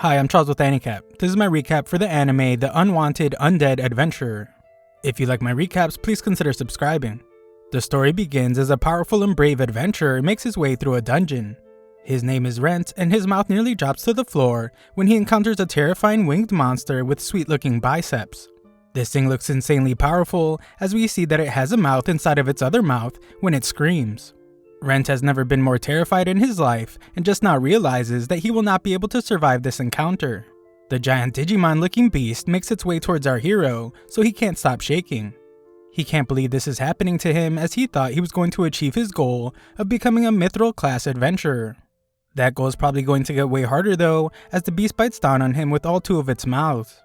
Hi, I'm Charles with AniCap. This is my recap for the anime The Unwanted Undead Adventurer. If you like my recaps, please consider subscribing. The story begins as a powerful and brave adventurer makes his way through a dungeon. His name is Rent, and his mouth nearly drops to the floor when he encounters a terrifying winged monster with sweet-looking biceps. This thing looks insanely powerful, as we see that it has a mouth inside of its other mouth when it screams. Rent has never been more terrified in his life and just now realizes that he will not be able to survive this encounter. The giant Digimon-looking beast makes its way towards our hero, so he can't stop shaking. He can't believe this is happening to him, as he thought he was going to achieve his goal of becoming a mithril-class adventurer. That goal is probably going to get way harder though, as the beast bites down on him with all two of its mouths.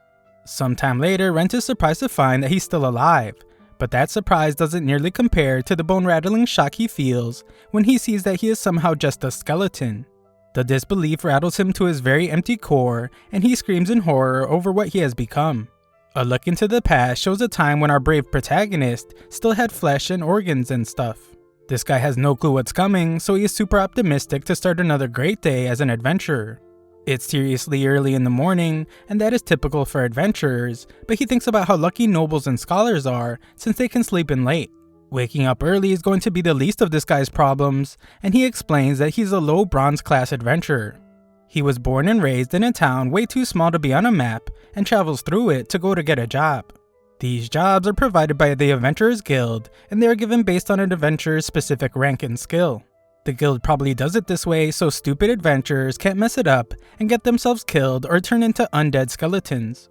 Sometime later, Rent is surprised to find that he's still alive, but that surprise doesn't nearly compare to the bone-rattling shock he feels when he sees that he is somehow just a skeleton. The disbelief rattles him to his very empty core, and he screams in horror over what he has become. A look into the past shows a time when our brave protagonist still had flesh and organs and stuff. This guy has no clue what's coming, so he is super optimistic to start another great day as an adventurer. It's seriously early in the morning, and that is typical for adventurers, but he thinks about how lucky nobles and scholars are since they can sleep in late. Waking up early is going to be the least of this guy's problems, and he explains that he's a low bronze class adventurer. He was born and raised in a town way too small to be on a map, and travels through it to go to get a job. These jobs are provided by the Adventurers Guild, and they are given based on an adventurer's specific rank and skill. The guild probably does it this way so stupid adventurers can't mess it up and get themselves killed or turn into undead skeletons.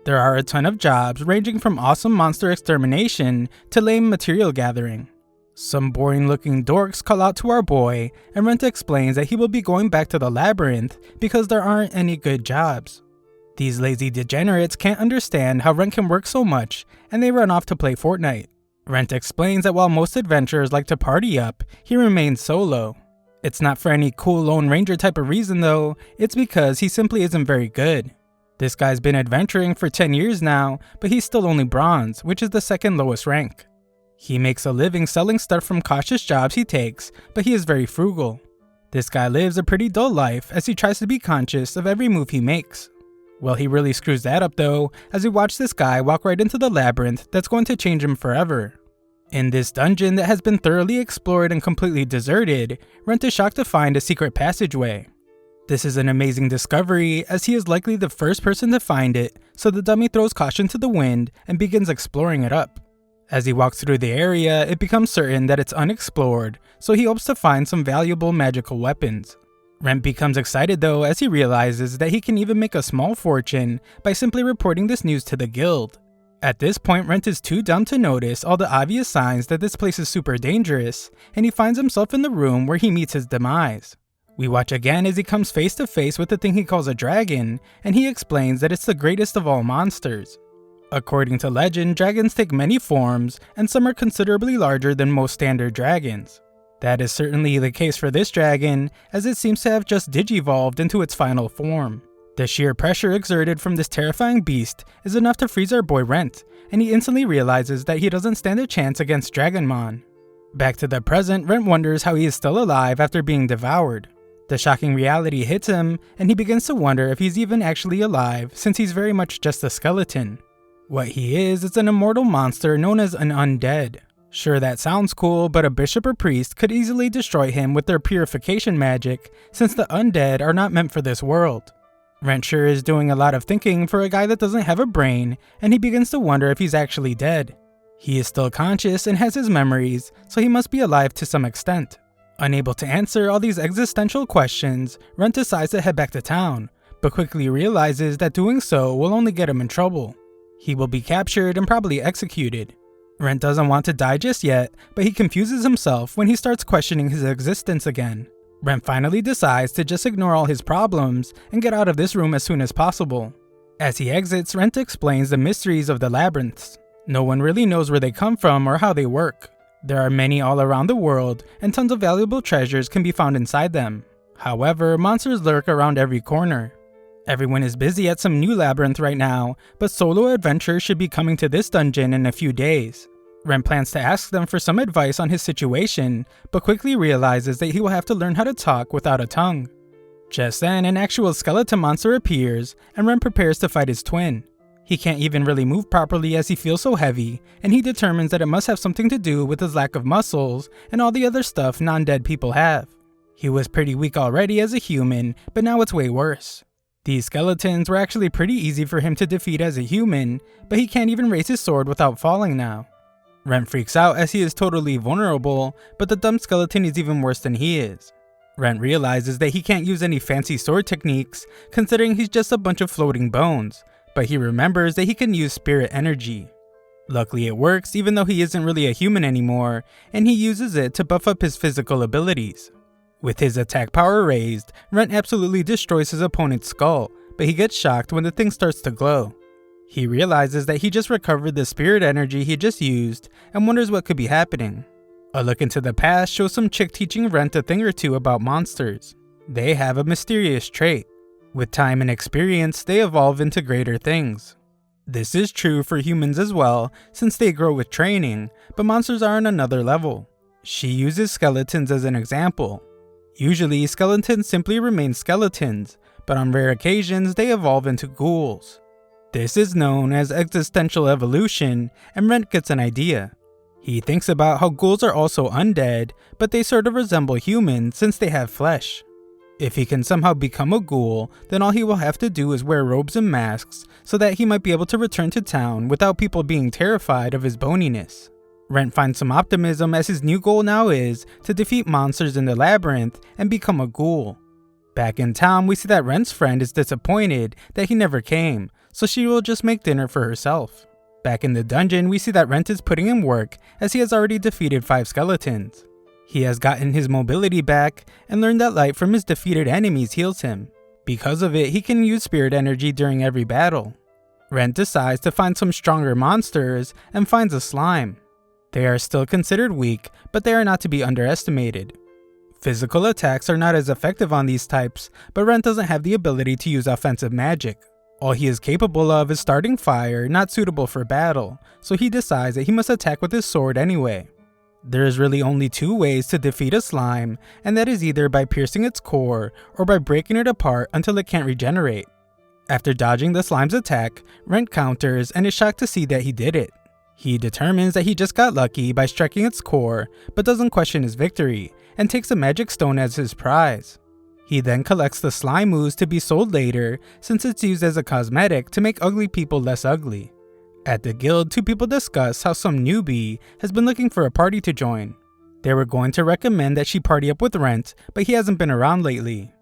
There are a ton of jobs ranging from awesome monster extermination to lame material gathering. Some boring looking dorks call out to our boy, and Rent explains that he will be going back to the labyrinth because there aren't any good jobs. These lazy degenerates can't understand how Rent can work so much, and they run off to play Fortnite. Rent explains that while most adventurers like to party up, he remains solo. It's not for any cool Lone Ranger type of reason though, it's because he simply isn't very good. This guy's been adventuring for 10 years now, but he's still only bronze, which is the second lowest rank. He makes a living selling stuff from cautious jobs he takes, but he is very frugal. This guy lives a pretty dull life as he tries to be conscious of every move he makes. Well, he really screws that up though, as we watch this guy walk right into the labyrinth that's going to change him forever. In this dungeon that has been thoroughly explored and completely deserted, Rent is shocked to find a secret passageway. This is an amazing discovery, as he is likely the first person to find it, so the dummy throws caution to the wind and begins exploring it up. As he walks through the area, it becomes certain that it's unexplored, so he hopes to find some valuable magical weapons. Rent becomes excited though as he realizes that he can even make a small fortune by simply reporting this news to the guild. At this point, Rent is too dumb to notice all the obvious signs that this place is super dangerous, and he finds himself in the room where he meets his demise. We watch again as he comes face to face with the thing he calls a dragon, and he explains that it's the greatest of all monsters. According to legend, dragons take many forms, and some are considerably larger than most standard dragons. That is certainly the case for this dragon, as it seems to have just digivolved into its final form. The sheer pressure exerted from this terrifying beast is enough to freeze our boy Rent, and he instantly realizes that he doesn't stand a chance against Dragonmon. Back to the present, Rent wonders how he is still alive after being devoured. The shocking reality hits him, and he begins to wonder if he's even actually alive since he's very much just a skeleton. What he is an immortal monster known as an undead. Sure, that sounds cool, but a bishop or priest could easily destroy him with their purification magic since the undead are not meant for this world. Rent sure is doing a lot of thinking for a guy that doesn't have a brain, and he begins to wonder if he's actually dead. He is still conscious and has his memories, so he must be alive to some extent. Unable to answer all these existential questions, Rent decides to head back to town, but quickly realizes that doing so will only get him in trouble. He will be captured and probably executed. Rent doesn't want to die just yet, but he confuses himself when he starts questioning his existence again. Rent finally decides to just ignore all his problems and get out of this room as soon as possible. As he exits, Rent explains the mysteries of the labyrinths. No one really knows where they come from or how they work. There are many all around the world, and tons of valuable treasures can be found inside them. However, monsters lurk around every corner. Everyone is busy at some new labyrinth right now, but solo adventurers should be coming to this dungeon in a few days. Rent plans to ask them for some advice on his situation, but quickly realizes that he will have to learn how to talk without a tongue. Just then, an actual skeleton monster appears, and Rent prepares to fight his twin. He can't even really move properly as he feels so heavy, and he determines that it must have something to do with his lack of muscles and all the other stuff non-dead people have. He was pretty weak already as a human, but now it's way worse. These skeletons were actually pretty easy for him to defeat as a human, but he can't even raise his sword without falling now. Rent freaks out as he is totally vulnerable, but the dumb skeleton is even worse than he is. Rent realizes that he can't use any fancy sword techniques, considering he's just a bunch of floating bones, but he remembers that he can use spirit energy. Luckily it works even though he isn't really a human anymore, and he uses it to buff up his physical abilities. With his attack power raised, Rent absolutely destroys his opponent's skull, but he gets shocked when the thing starts to glow. He realizes that he just recovered the spirit energy he just used and wonders what could be happening. A look into the past shows some chick teaching Rent a thing or two about monsters. They have a mysterious trait. With time and experience, they evolve into greater things. This is true for humans as well, since they grow with training, but monsters are on another level. She uses skeletons as an example. Usually, skeletons simply remain skeletons, but on rare occasions, they evolve into ghouls. This is known as existential evolution, and Rent gets an idea. He thinks about how ghouls are also undead, but they sort of resemble humans since they have flesh. If he can somehow become a ghoul, then all he will have to do is wear robes and masks so that he might be able to return to town without people being terrified of his boniness. Rent finds some optimism as his new goal now is to defeat monsters in the labyrinth and become a ghoul. Back in town, we see that Rent's friend is disappointed that he never came, so she will just make dinner for herself. Back in the dungeon, we see that Rent is putting in work as he has already defeated 5 skeletons. He has gotten his mobility back and learned that light from his defeated enemies heals him. Because of it, he can use spirit energy during every battle. Rent decides to find some stronger monsters and finds a slime. They are still considered weak, but they are not to be underestimated. Physical attacks are not as effective on these types, but Rent doesn't have the ability to use offensive magic. All he is capable of is starting fire, not suitable for battle, so he decides that he must attack with his sword anyway. There is really only 2 ways to defeat a slime, and that is either by piercing its core or by breaking it apart until it can't regenerate. After dodging the slime's attack, Rent counters and is shocked to see that he did it. He determines that he just got lucky by striking its core, but doesn't question his victory, and takes a magic stone as his prize. He then collects the slime ooze to be sold later since it's used as a cosmetic to make ugly people less ugly. At the guild, 2 people discuss how some newbie has been looking for a party to join. They were going to recommend that she party up with Rent, but he hasn't been around lately.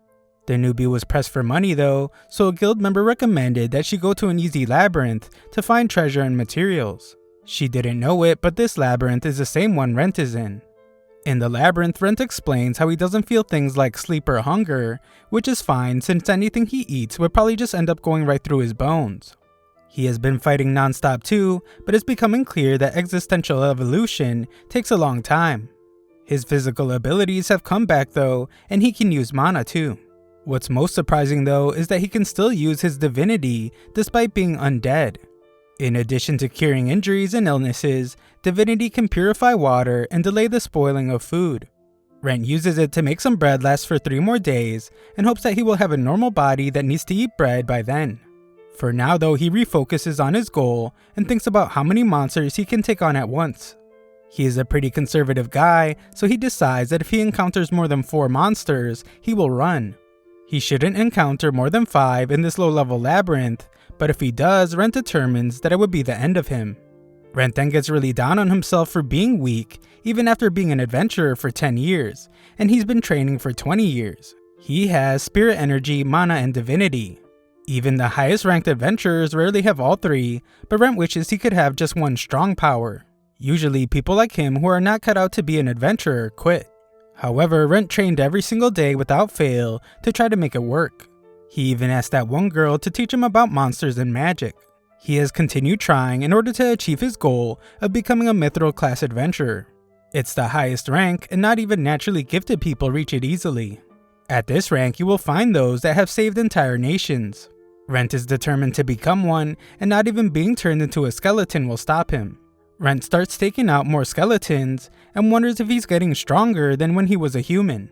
The newbie was pressed for money though, so a guild member recommended that she go to an easy labyrinth to find treasure and materials. She didn't know it, but this labyrinth is the same one Rent is in. In the labyrinth, Rent explains how he doesn't feel things like sleep or hunger, which is fine since anything he eats would probably just end up going right through his bones. He has been fighting non-stop too, but it's becoming clear that existential evolution takes a long time. His physical abilities have come back though, and he can use mana too. What's most surprising though is that he can still use his divinity despite being undead. In addition to curing injuries and illnesses, divinity can purify water and delay the spoiling of food. Rent uses it to make some bread last for 3 more days and hopes that he will have a normal body that needs to eat bread by then. For now though, he refocuses on his goal and thinks about how many monsters he can take on at once. He is a pretty conservative guy, so he decides that if he encounters more than 4 monsters, he will run. He shouldn't encounter more than 5 in this low-level labyrinth, but if he does, Rent determines that it would be the end of him. Rent then gets really down on himself for being weak, even after being an adventurer for 10 years, and he's been training for 20 years. He has spirit energy, mana, and divinity. Even the highest ranked adventurers rarely have all 3, but Rent wishes he could have just one strong power. Usually people like him who are not cut out to be an adventurer quit. However, Rent trained every single day without fail to try to make it work. He even asked that one girl to teach him about monsters and magic. He has continued trying in order to achieve his goal of becoming a mithril class adventurer. It's the highest rank, and not even naturally gifted people reach it easily. At this rank, you will find those that have saved entire nations. Rent is determined to become one, and not even being turned into a skeleton will stop him. Rent starts taking out more skeletons, and wonders if he's getting stronger than when he was a human.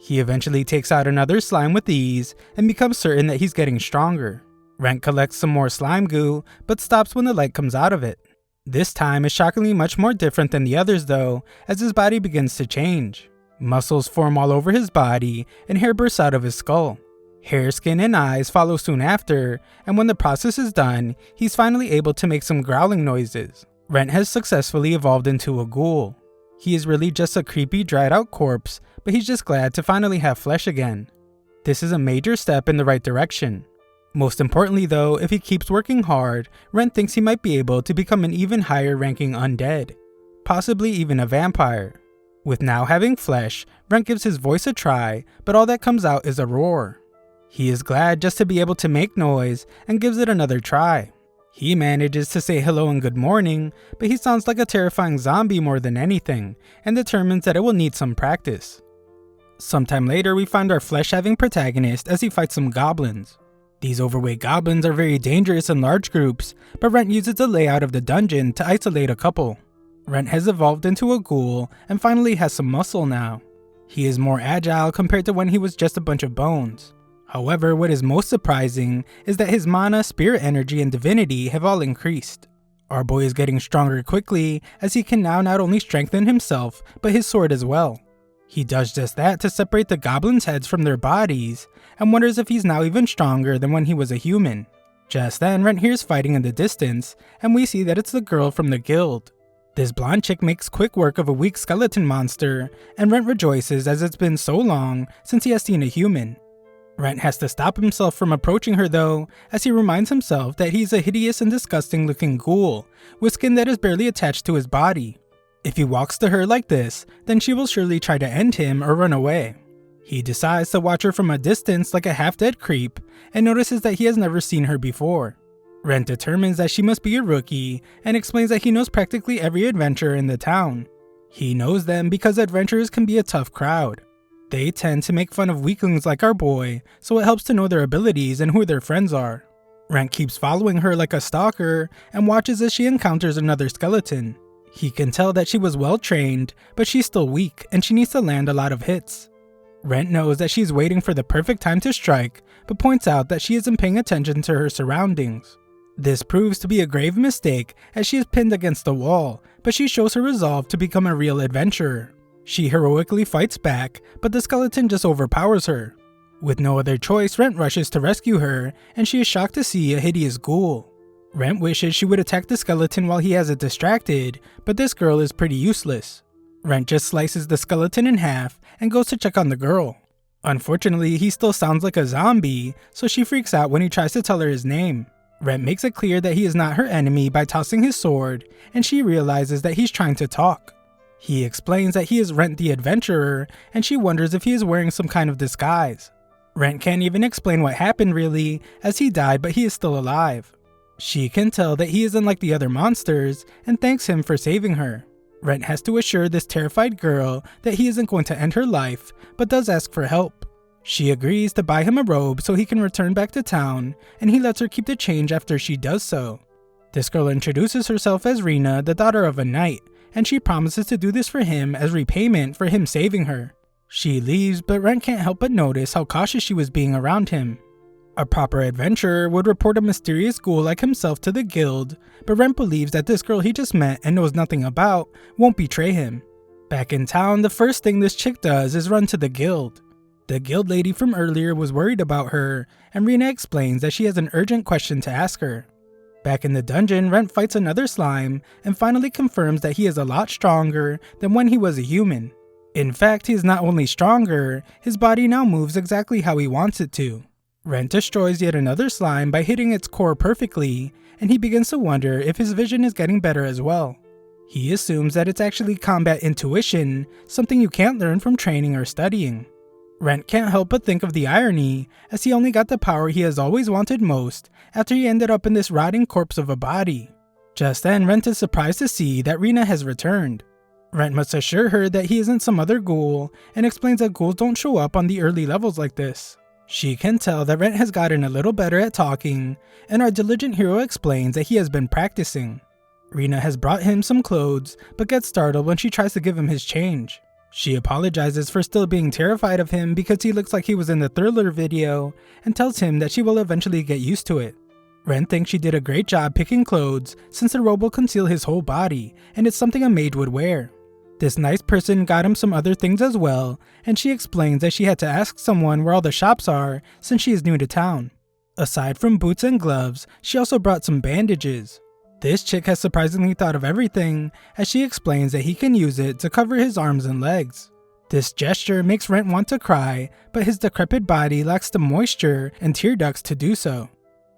He eventually takes out another slime with ease and becomes certain that he's getting stronger. Rent collects some more slime goo, but stops when the light comes out of it. This time is shockingly much more different than the others though, as his body begins to change. Muscles form all over his body and hair bursts out of his skull. Hair, skin, and eyes follow soon after, and when the process is done, he's finally able to make some growling noises. Rent has successfully evolved into a ghoul. He is really just a creepy, dried out corpse, but he's just glad to finally have flesh again. This is a major step in the right direction. Most importantly though, if he keeps working hard, Rent thinks he might be able to become an even higher ranking undead, possibly even a vampire. With now having flesh, Rent gives his voice a try, but all that comes out is a roar. He is glad just to be able to make noise and gives it another try. He manages to say hello and good morning, but he sounds like a terrifying zombie more than anything, and determines that it will need some practice. Sometime later, we find our flesh-having protagonist as he fights some goblins. These overweight goblins are very dangerous in large groups, but Rent uses the layout of the dungeon to isolate a couple. Rent has evolved into a ghoul and finally has some muscle now. He is more agile compared to when he was just a bunch of bones. However, what is most surprising is that his mana, spirit energy, and divinity have all increased. Our boy is getting stronger quickly, as he can now not only strengthen himself, but his sword as well. He does just that to separate the goblins' heads from their bodies, and wonders if he's now even stronger than when he was a human. Just then, Rent hears fighting in the distance, and we see that it's the girl from the guild. This blonde chick makes quick work of a weak skeleton monster, and Rent rejoices as it's been so long since he has seen a human. Rent has to stop himself from approaching her though, as he reminds himself that he's a hideous and disgusting looking ghoul, with skin that is barely attached to his body. If he walks to her like this, then she will surely try to end him or run away. He decides to watch her from a distance like a half-dead creep, and notices that he has never seen her before. Rent determines that she must be a rookie, and explains that he knows practically every adventurer in the town. He knows them because adventurers can be a tough crowd. They tend to make fun of weaklings like our boy, so it helps to know their abilities and who their friends are. Rent keeps following her like a stalker, and watches as she encounters another skeleton. He can tell that she was well trained, but she's still weak and she needs to land a lot of hits. Rent knows that she's waiting for the perfect time to strike, but points out that she isn't paying attention to her surroundings. This proves to be a grave mistake as she is pinned against the wall, but she shows her resolve to become a real adventurer. She heroically fights back, but the skeleton just overpowers her. With no other choice, Rent rushes to rescue her, and she is shocked to see a hideous ghoul. Rent wishes she would attack the skeleton while he has it distracted, but this girl is pretty useless. Rent just slices the skeleton in half and goes to check on the girl. Unfortunately, he still sounds like a zombie, so she freaks out when he tries to tell her his name. Rent makes it clear that he is not her enemy by tossing his sword, and she realizes that he's trying to talk. He explains that he is Rent the Adventurer, and she wonders if he is wearing some kind of disguise. Rent can't even explain what happened really, as he died but he is still alive. She can tell that he isn't like the other monsters, and thanks him for saving her. Rent has to assure this terrified girl that he isn't going to end her life, but does ask for help. She agrees to buy him a robe so he can return back to town, and he lets her keep the change after she does so. This girl introduces herself as Rena, the daughter of a knight, and she promises to do this for him as repayment for him saving her. She leaves, but Rent can't help but notice how cautious she was being around him. A proper adventurer would report a mysterious ghoul like himself to the guild, but Rent believes that this girl he just met and knows nothing about won't betray him. Back in town, the first thing this chick does is run to the guild. The guild lady from earlier was worried about her, and Rena explains that she has an urgent question to ask her. Back in the dungeon, Rent fights another slime, and finally confirms that he is a lot stronger than when he was a human. In fact, he is not only stronger, his body now moves exactly how he wants it to. Rent destroys yet another slime by hitting its core perfectly, and he begins to wonder if his vision is getting better as well. He assumes that it's actually combat intuition, something you can't learn from training or studying. Rent can't help but think of the irony, as he only got the power he has always wanted most after he ended up in this rotting corpse of a body. Just then, Rent is surprised to see that Rena has returned. Rent must assure her that he isn't some other ghoul, and explains that ghouls don't show up on the early levels like this. She can tell that Rent has gotten a little better at talking, and our diligent hero explains that he has been practicing. Rena has brought him some clothes, but gets startled when she tries to give him his change. She apologizes for still being terrified of him because he looks like he was in the Thriller video and tells him that she will eventually get used to it. Ren thinks she did a great job picking clothes since the robe will conceal his whole body and it's something a mage would wear. This nice person got him some other things as well, and she explains that she had to ask someone where all the shops are since she is new to town. Aside from boots and gloves, she also brought some bandages. This chick has surprisingly thought of everything, as she explains that he can use it to cover his arms and legs. This gesture makes Rent want to cry, but his decrepit body lacks the moisture and tear ducts to do so.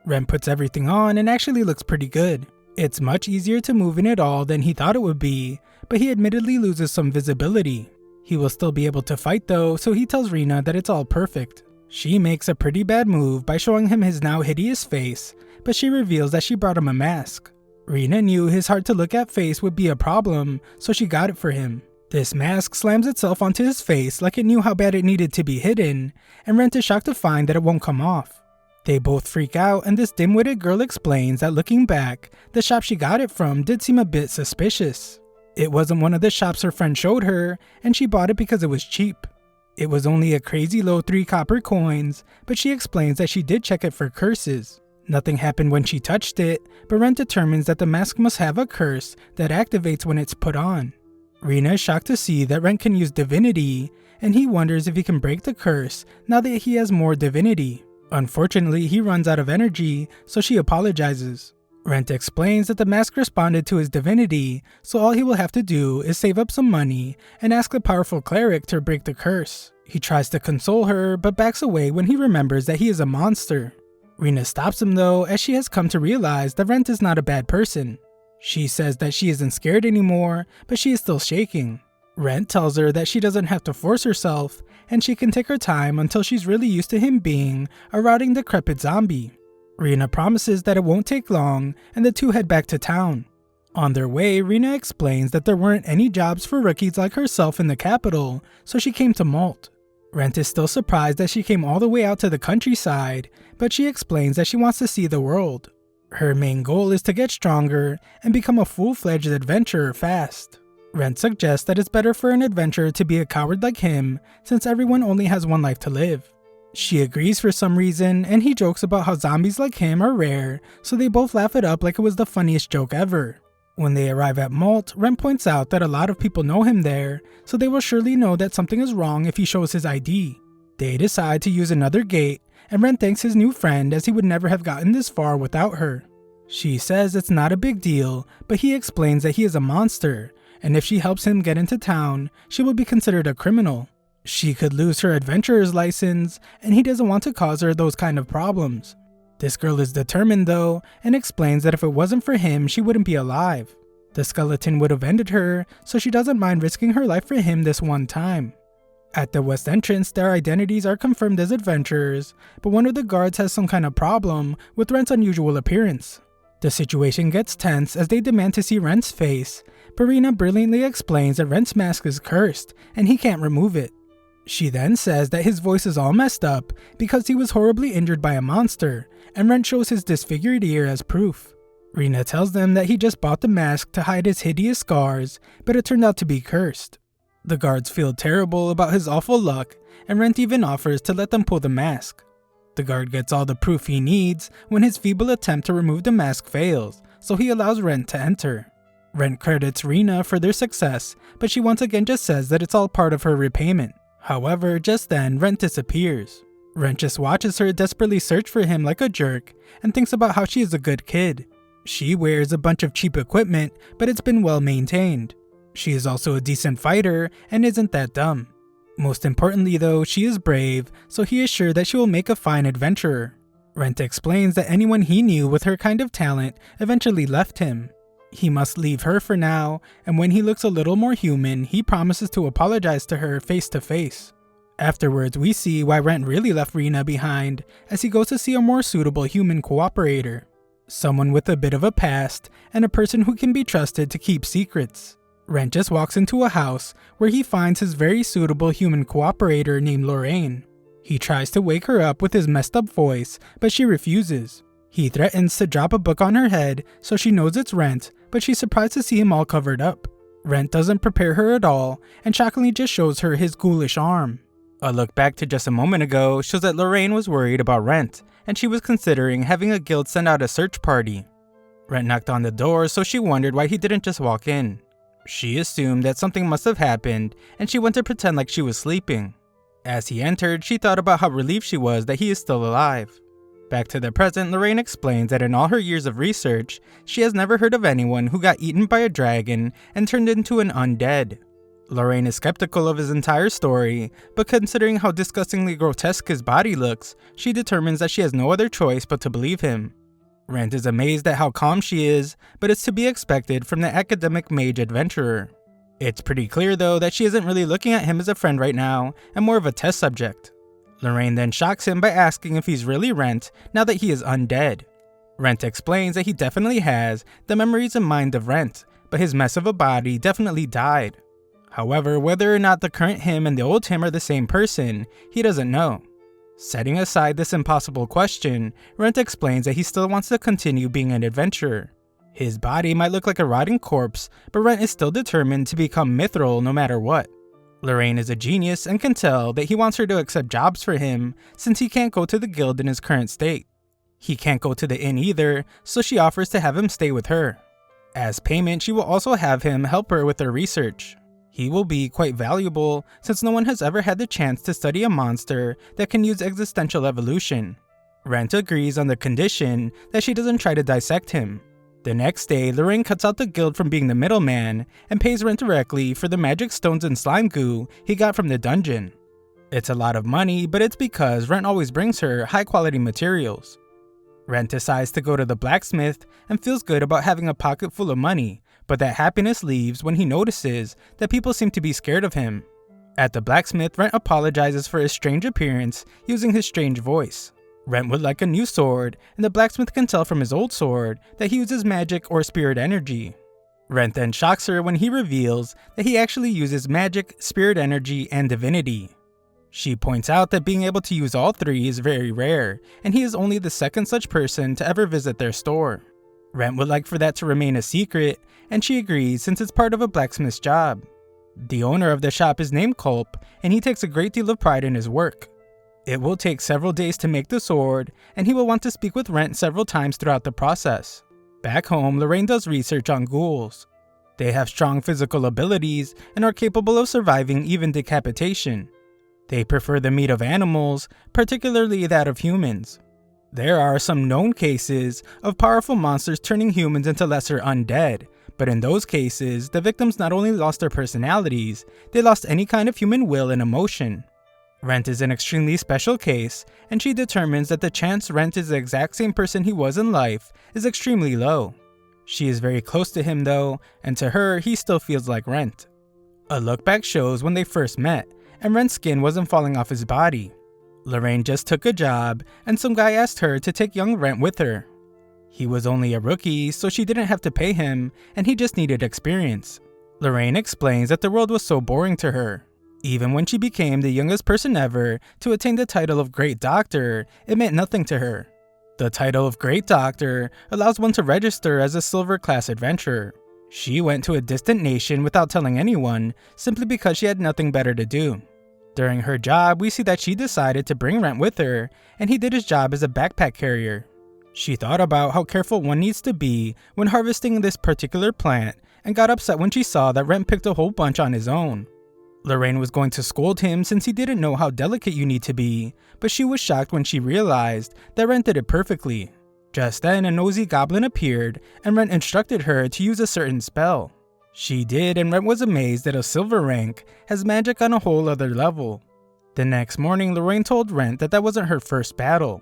Rent puts everything on and actually looks pretty good. It's much easier to move in it all than he thought it would be, but he admittedly loses some visibility. He will still be able to fight though, so he tells Rina that it's all perfect. She makes a pretty bad move by showing him his now hideous face, but she reveals that she brought him a mask. Rina knew his hard to look at face would be a problem, so she got it for him. This mask slams itself onto his face like it knew how bad it needed to be hidden, and Rent is shocked to find that it won't come off. They both freak out, and this dim-witted girl explains that looking back, the shop she got it from did seem a bit suspicious. It wasn't one of the shops her friend showed her, and she bought it because it was cheap. It was only a crazy low 3 copper coins, but she explains that she did check it for curses. Nothing happened when she touched it, but Rent determines that the mask must have a curse that activates when it's put on. Rina is shocked to see that Rent can use divinity, and he wonders if he can break the curse now that he has more divinity. Unfortunately, he runs out of energy, so she apologizes. Rent explains that the mask responded to his divinity, so all he will have to do is save up some money and ask the powerful cleric to break the curse. He tries to console her, but backs away when he remembers that he is a monster. Rina stops him though, as she has come to realize that Rent is not a bad person. She says that she isn't scared anymore, but she is still shaking. Rent tells her that she doesn't have to force herself, and she can take her time until she's really used to him being a rotting decrepit zombie. Rina promises that it won't take long, and the two head back to town. On their way, Rina explains that there weren't any jobs for rookies like herself in the capital, so she came to Malt. Rent is still surprised that she came all the way out to the countryside, but she explains that she wants to see the world. Her main goal is to get stronger and become a full-fledged adventurer fast. Rent suggests that it's better for an adventurer to be a coward like him, since everyone only has one life to live. She agrees for some reason, and he jokes about how zombies like him are rare, so they both laugh it up like it was the funniest joke ever. When they arrive at Malt, Rent points out that a lot of people know him there, so they will surely know that something is wrong if he shows his ID. They decide to use another gate, and Rent thanks his new friend as he would never have gotten this far without her. She says it's not a big deal, but he explains that he is a monster, and if she helps him get into town, she will be considered a criminal. She could lose her adventurer's license, and he doesn't want to cause her those kind of problems. This girl is determined though, and explains that if it wasn't for him, she wouldn't be alive. The skeleton would have ended her, so she doesn't mind risking her life for him this one time. At the west entrance, their identities are confirmed as adventurers, but one of the guards has some kind of problem with Rent's unusual appearance. The situation gets tense as they demand to see Rent's face, but Rina brilliantly explains that Rent's mask is cursed, and he can't remove it. She then says that his voice is all messed up because he was horribly injured by a monster, and Rent shows his disfigured ear as proof. Rina tells them that he just bought the mask to hide his hideous scars, but it turned out to be cursed. The guards feel terrible about his awful luck, and Rent even offers to let them pull the mask. The guard gets all the proof he needs when his feeble attempt to remove the mask fails, so he allows Rent to enter. Rent credits Rina for their success, but she once again just says that it's all part of her repayment. However, just then, Rent disappears. Rent just watches her desperately search for him like a jerk, and thinks about how she is a good kid. She wears a bunch of cheap equipment, but it's been well maintained. She is also a decent fighter, and isn't that dumb. Most importantly though, she is brave, so he is sure that she will make a fine adventurer. Rent explains that anyone he knew with her kind of talent eventually left him. He must leave her for now, and when he looks a little more human, he promises to apologize to her face to face. Afterwards, we see why Rent really left Rina behind, as he goes to see a more suitable human cooperator. Someone with a bit of a past, and a person who can be trusted to keep secrets. Rent just walks into a house where he finds his very suitable human cooperator named Lorraine. He tries to wake her up with his messed up voice, but she refuses. He threatens to drop a book on her head so she knows it's Rent, but she's surprised to see him all covered up. Rent doesn't prepare her at all and shockingly just shows her his ghoulish arm. A look back to just a moment ago shows that Lorraine was worried about Rent, and she was considering having a guild send out a search party. Rent knocked on the door, so she wondered why he didn't just walk in. She assumed that something must have happened, and she went to pretend like she was sleeping. As he entered, she thought about how relieved she was that he is still alive. Back to the present, Lorraine explains that in all her years of research, she has never heard of anyone who got eaten by a dragon and turned into an undead. Lorraine is skeptical of his entire story, but considering how disgustingly grotesque his body looks, she determines that she has no other choice but to believe him. Rent is amazed at how calm she is, but it's to be expected from the academic mage adventurer. It's pretty clear though that she isn't really looking at him as a friend right now, and more of a test subject. Lorraine then shocks him by asking if he's really Rent now that he is undead. Rent explains that he definitely has the memories and mind of Rent, but his mess of a body definitely died. However, whether or not the current him and the old him are the same person, he doesn't know. Setting aside this impossible question, Rent explains that he still wants to continue being an adventurer. His body might look like a rotting corpse, but Rent is still determined to become mithril no matter what. Lorraine is a genius and can tell that he wants her to accept jobs for him since he can't go to the guild in his current state. He can't go to the inn either, so she offers to have him stay with her. As payment, she will also have him help her with her research. He will be quite valuable since no one has ever had the chance to study a monster that can use existential evolution. Rent agrees on the condition that she doesn't try to dissect him. The next day, Lorraine cuts out the guild from being the middleman and pays Rent directly for the magic stones and slime goo he got from the dungeon. It's a lot of money, but it's because Rent always brings her high quality materials. Rent decides to go to the blacksmith and feels good about having a pocket full of money, but that happiness leaves when he notices that people seem to be scared of him. At the blacksmith, Rent apologizes for his strange appearance using his strange voice. Rent would like a new sword, and the blacksmith can tell from his old sword that he uses magic or spirit energy. Rent then shocks her when he reveals that he actually uses magic, spirit energy, and divinity. She points out that being able to use all three is very rare, and he is only the second such person to ever visit their store. Rent would like for that to remain a secret, and she agrees since it's part of a blacksmith's job. The owner of the shop is named Culp, and he takes a great deal of pride in his work. It will take several days to make the sword, and he will want to speak with Rent several times throughout the process. Back home, Lorraine does research on ghouls. They have strong physical abilities and are capable of surviving even decapitation. They prefer the meat of animals, particularly that of humans. There are some known cases of powerful monsters turning humans into lesser undead, but in those cases, the victims not only lost their personalities, they lost any kind of human will and emotion. Rent is an extremely special case, and she determines that the chance Rent is the exact same person he was in life is extremely low. She is very close to him though, and to her, he still feels like Rent. A look back shows when they first met, and Rent's skin wasn't falling off his body. Lorraine just took a job, and some guy asked her to take young Rent with her. He was only a rookie, so she didn't have to pay him, and he just needed experience. Lorraine explains that the world was so boring to her. Even when she became the youngest person ever to attain the title of Great Doctor, it meant nothing to her. The title of Great Doctor allows one to register as a silver class adventurer. She went to a distant nation without telling anyone, simply because she had nothing better to do. During her job, we see that she decided to bring Rent with her, and he did his job as a backpack carrier. She thought about how careful one needs to be when harvesting this particular plant, and got upset when she saw that Rent picked a whole bunch on his own. Lorraine was going to scold him since he didn't know how delicate you need to be, but she was shocked when she realized that Rent did it perfectly. Just then, a nosy goblin appeared, and Rent instructed her to use a certain spell. She did, and Rent was amazed that a silver rank has magic on a whole other level. The next morning, Lorraine told Rent that that wasn't her first battle.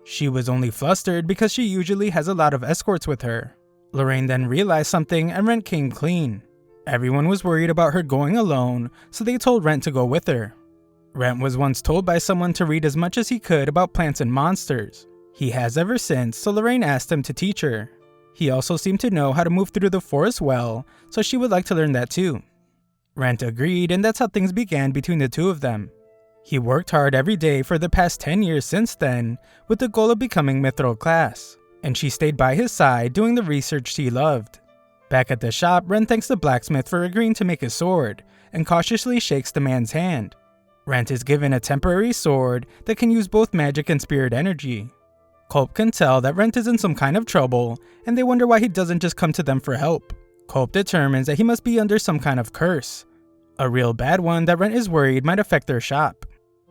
She was only flustered because she usually has a lot of escorts with her. Lorraine then realized something, and Rent came clean. Everyone was worried about her going alone, so they told Rent to go with her. Rent was once told by someone to read as much as he could about plants and monsters. He has ever since, so Lorraine asked him to teach her. He also seemed to know how to move through the forest well, so she would like to learn that too. Rent agreed, and that's how things began between the two of them. He worked hard every day for the past 10 years since then, with the goal of becoming mithril class, and she stayed by his side doing the research she loved. Back at the shop, Rent thanks the blacksmith for agreeing to make his sword, and cautiously shakes the man's hand. Rent is given a temporary sword that can use both magic and spirit energy. Culp can tell that Rent is in some kind of trouble, and they wonder why he doesn't just come to them for help. Culp determines that he must be under some kind of curse. A real bad one that Rent is worried might affect their shop.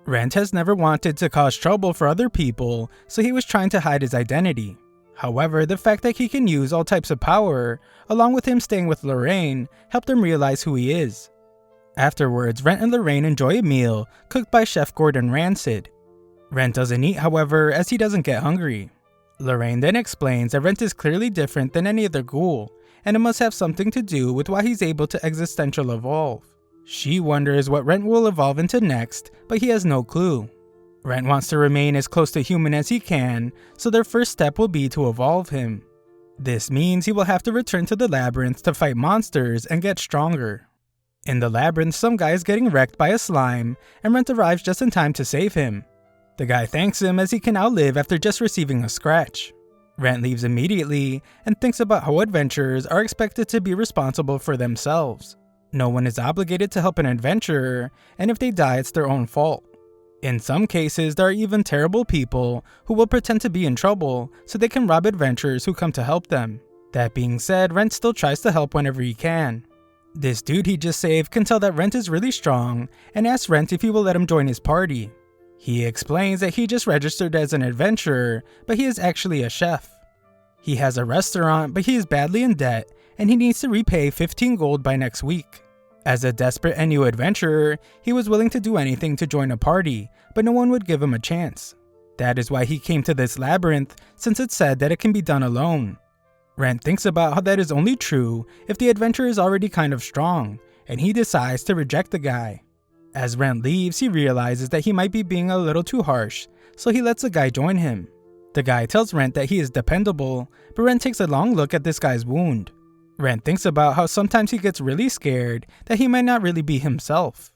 Rent has never wanted to cause trouble for other people, so he was trying to hide his identity. However, the fact that he can use all types of power, along with him staying with Lorraine, helped him realize who he is. Afterwards, Rent and Lorraine enjoy a meal cooked by Chef Gordon Rancid. Rent doesn't eat, however, as he doesn't get hungry. Lorraine then explains that Rent is clearly different than any other ghoul, and it must have something to do with why he's able to existential evolve. She wonders what Rent will evolve into next, but he has no clue. Rent wants to remain as close to human as he can, so their first step will be to evolve him. This means he will have to return to the labyrinth to fight monsters and get stronger. In the labyrinth, some guy is getting wrecked by a slime, and Rent arrives just in time to save him. The guy thanks him as he can now live after just receiving a scratch. Rent leaves immediately and thinks about how adventurers are expected to be responsible for themselves. No one is obligated to help an adventurer, and if they die, it's their own fault. In some cases, there are even terrible people who will pretend to be in trouble so they can rob adventurers who come to help them. That being said, Rent still tries to help whenever he can. This dude he just saved can tell that Rent is really strong and asks Rent if he will let him join his party. He explains that he just registered as an adventurer, but he is actually a chef. He has a restaurant, but he is badly in debt and he needs to repay 15 gold by next week. As a desperate and new adventurer, he was willing to do anything to join a party, but no one would give him a chance. That is why he came to this labyrinth, since it said that it can be done alone. Rent thinks about how that is only true if the adventurer is already kind of strong, and he decides to reject the guy. As Rent leaves, he realizes that he might be being a little too harsh, so he lets the guy join him. The guy tells Rent that he is dependable, but Rent takes a long look at this guy's wound. Rent thinks about how sometimes he gets really scared that he might not really be himself.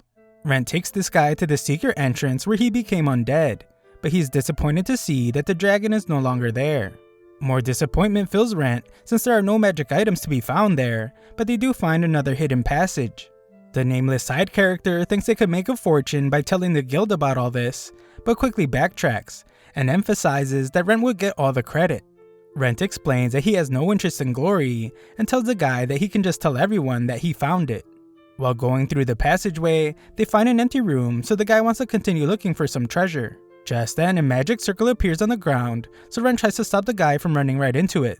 Rent takes this guy to the secret entrance where he became undead, but he's disappointed to see that the dragon is no longer there. More disappointment fills Rent since there are no magic items to be found there, but they do find another hidden passage. The nameless side character thinks they could make a fortune by telling the guild about all this, but quickly backtracks and emphasizes that Rent would get all the credit. Rent explains that he has no interest in glory and tells the guy that he can just tell everyone that he found it. While going through the passageway, they find an empty room, so the guy wants to continue looking for some treasure. Just then, a magic circle appears on the ground, so Rent tries to stop the guy from running right into it.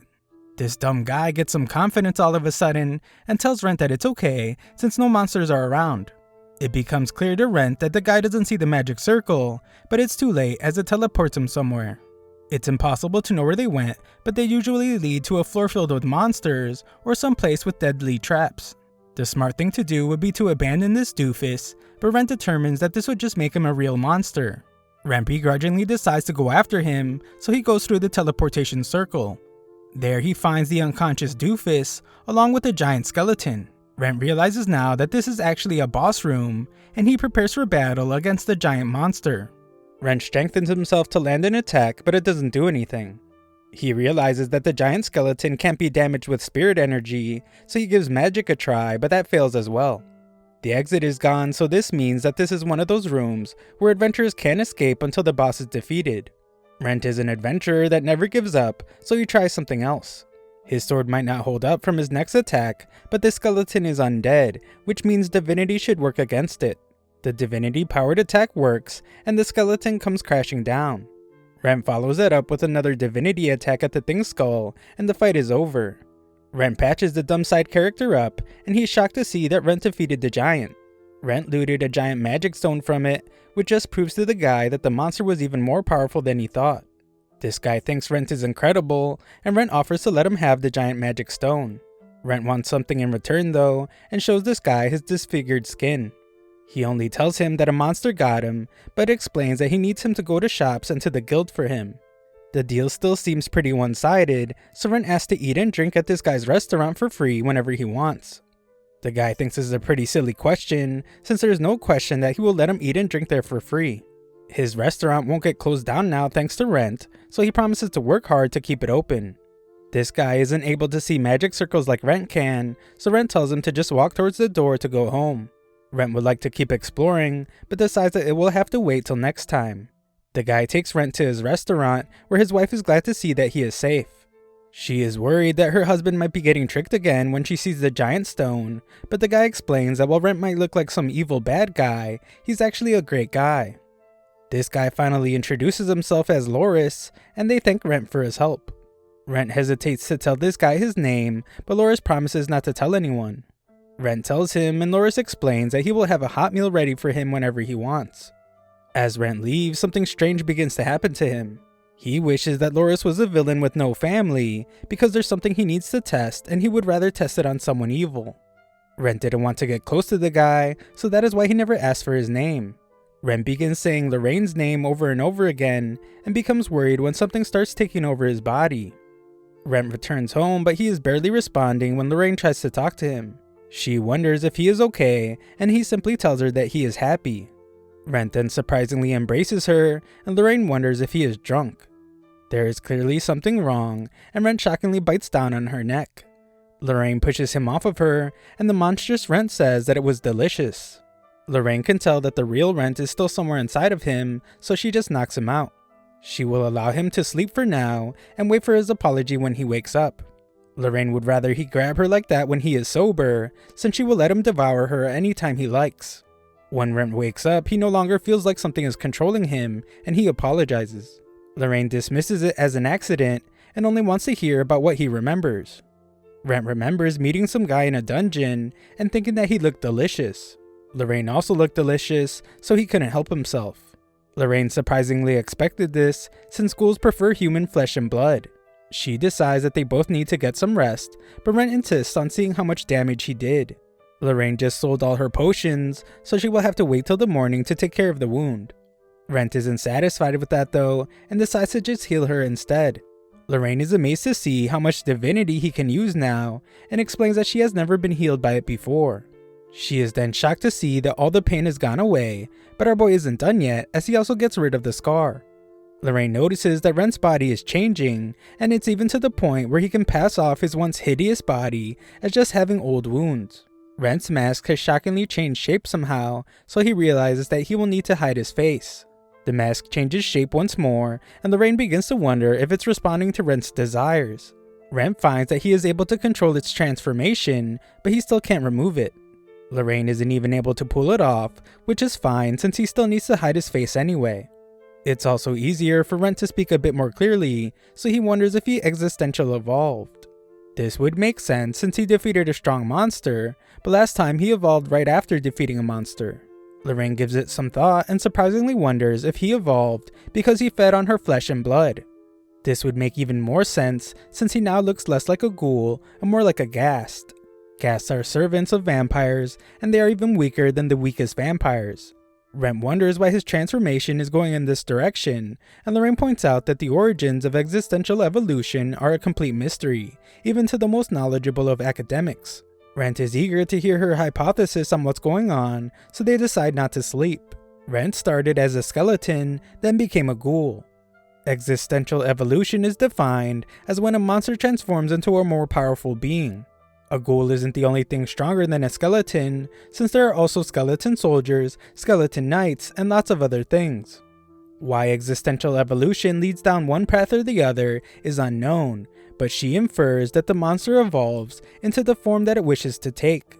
This dumb guy gets some confidence all of a sudden and tells Rent that it's okay since no monsters are around. It becomes clear to Rent that the guy doesn't see the magic circle, but it's too late as it teleports him somewhere. It's impossible to know where they went, but they usually lead to a floor filled with monsters or some place with deadly traps. The smart thing to do would be to abandon this doofus, but Rent determines that this would just make him a real monster. Rent begrudgingly decides to go after him, so he goes through the teleportation circle. There he finds the unconscious doofus, along with a giant skeleton. Rent realizes now that this is actually a boss room, and he prepares for battle against the giant monster. Rent strengthens himself to land an attack, but it doesn't do anything. He realizes that the giant skeleton can't be damaged with spirit energy, so he gives magic a try, but that fails as well. The exit is gone, so this means that this is one of those rooms where adventurers can't escape until the boss is defeated. Rent is an adventurer that never gives up, so he tries something else. His sword might not hold up from his next attack, but the skeleton is undead, which means divinity should work against it. The divinity-powered attack works, and the skeleton comes crashing down. Rent follows it up with another divinity attack at the thing's skull, and the fight is over. Rent patches the dumb side character up, and he's shocked to see that Rent defeated the giant. Rent looted a giant magic stone from it, which just proves to the guy that the monster was even more powerful than he thought. This guy thinks Rent is incredible, and Rent offers to let him have the giant magic stone. Rent wants something in return though, and shows this guy his disfigured skin. He only tells him that a monster got him, but explains that he needs him to go to shops and to the guild for him. The deal still seems pretty one-sided, so Rent asks to eat and drink at this guy's restaurant for free whenever he wants. The guy thinks this is a pretty silly question, since there is no question that he will let him eat and drink there for free. His restaurant won't get closed down now thanks to Rent, so he promises to work hard to keep it open. This guy isn't able to see magic circles like Rent can, so Rent tells him to just walk towards the door to go home. Rent would like to keep exploring, but decides that it will have to wait till next time. The guy takes Rent to his restaurant, where his wife is glad to see that he is safe. She is worried that her husband might be getting tricked again when she sees the giant stone, but the guy explains that while Rent might look like some evil bad guy, he's actually a great guy. This guy finally introduces himself as Loris, and they thank Rent for his help. Rent hesitates to tell this guy his name, but Loris promises not to tell anyone. Rent tells him, and Loris explains that he will have a hot meal ready for him whenever he wants. As Rent leaves, something strange begins to happen to him. He wishes that Loris was a villain with no family, because there's something he needs to test, and he would rather test it on someone evil. Rent didn't want to get close to the guy, so that is why he never asked for his name. Rent begins saying Lorraine's name over and over again, and becomes worried when something starts taking over his body. Rent returns home, but he is barely responding when Lorraine tries to talk to him. She wonders if he is okay, and he simply tells her that he is happy. Rent then surprisingly embraces her, and Lorraine wonders if he is drunk. There is clearly something wrong, and Rent shockingly bites down on her neck. Lorraine pushes him off of her, and the monstrous Rent says that it was delicious. Lorraine can tell that the real Rent is still somewhere inside of him, so she just knocks him out. She will allow him to sleep for now, and wait for his apology when he wakes up. Lorraine would rather he grab her like that when he is sober, since she will let him devour her anytime he likes. When Rent wakes up, he no longer feels like something is controlling him, and he apologizes. Lorraine dismisses it as an accident, and only wants to hear about what he remembers. Rent remembers meeting some guy in a dungeon, and thinking that he looked delicious. Lorraine also looked delicious, so he couldn't help himself. Lorraine surprisingly expected this, since ghouls prefer human flesh and blood. She decides that they both need to get some rest, but Rent insists on seeing how much damage he did. Lorraine just sold all her potions, so she will have to wait till the morning to take care of the wound. Rent isn't satisfied with that though, and decides to just heal her instead. Lorraine is amazed to see how much divinity he can use now, and explains that she has never been healed by it before. She is then shocked to see that all the pain has gone away, but our boy isn't done yet, as he also gets rid of the scar. Lorraine notices that Rent's body is changing, and it's even to the point where he can pass off his once hideous body as just having old wounds. Rent's mask has shockingly changed shape somehow, so he realizes that he will need to hide his face. The mask changes shape once more, and Lorraine begins to wonder if it's responding to Rent's desires. Rent finds that he is able to control its transformation, but he still can't remove it. Lorraine isn't even able to pull it off, which is fine since he still needs to hide his face anyway. It's also easier for Rent to speak a bit more clearly, so he wonders if he existential evolved. This would make sense since he defeated a strong monster, but last time he evolved right after defeating a monster. Lorraine gives it some thought and surprisingly wonders if he evolved because he fed on her flesh and blood. This would make even more sense since he now looks less like a ghoul and more like a ghast. Ghasts are servants of vampires, and they are even weaker than the weakest vampires. Rent wonders why his transformation is going in this direction, and Lorraine points out that the origins of existential evolution are a complete mystery, even to the most knowledgeable of academics. Rent is eager to hear her hypothesis on what's going on, so they decide not to sleep. Rent started as a skeleton, then became a ghoul. Existential evolution is defined as when a monster transforms into a more powerful being. A ghoul isn't the only thing stronger than a skeleton, since there are also skeleton soldiers, skeleton knights, and lots of other things. Why existential evolution leads down one path or the other is unknown, but she infers that the monster evolves into the form that it wishes to take.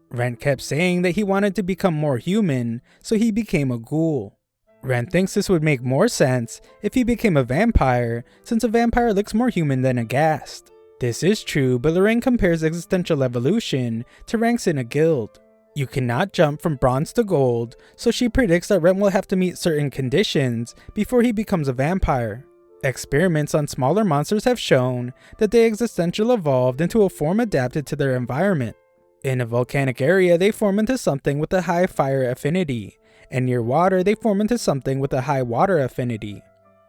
Rent kept saying that he wanted to become more human, so he became a ghoul. Rent thinks this would make more sense if he became a vampire, since a vampire looks more human than a ghast. This is true, but Lorraine compares existential evolution to ranks in a guild. You cannot jump from bronze to gold, so she predicts that Rent will have to meet certain conditions before he becomes a vampire. Experiments on smaller monsters have shown that they existential evolved into a form adapted to their environment. In a volcanic area, they form into something with a high fire affinity, and near water, they form into something with a high water affinity.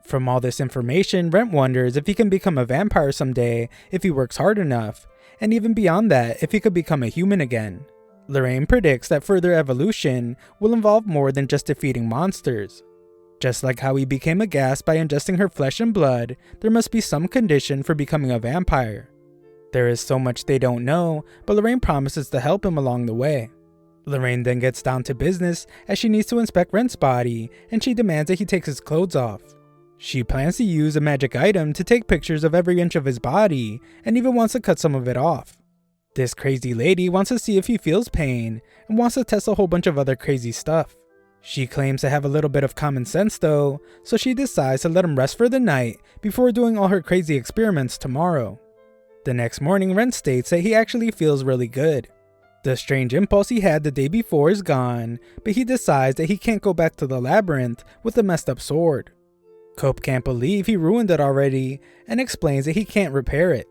From all this information, Rent wonders if he can become a vampire someday if he works hard enough, and even beyond that, if he could become a human again. Lorraine predicts that further evolution will involve more than just defeating monsters. Just like how he became a ghast by ingesting her flesh and blood, there must be some condition for becoming a vampire. There is so much they don't know, but Lorraine promises to help him along the way. Lorraine then gets down to business as she needs to inspect Rent's body, and she demands that he takes his clothes off. She plans to use a magic item to take pictures of every inch of his body, and even wants to cut some of it off. This crazy lady wants to see if he feels pain, and wants to test a whole bunch of other crazy stuff. She claims to have a little bit of common sense though, so she decides to let him rest for the night before doing all her crazy experiments tomorrow. The next morning, Rent states that he actually feels really good. The strange impulse he had the day before is gone, but he decides that he can't go back to the labyrinth with a messed up sword. Cope can't believe he ruined it already, and explains that he can't repair it.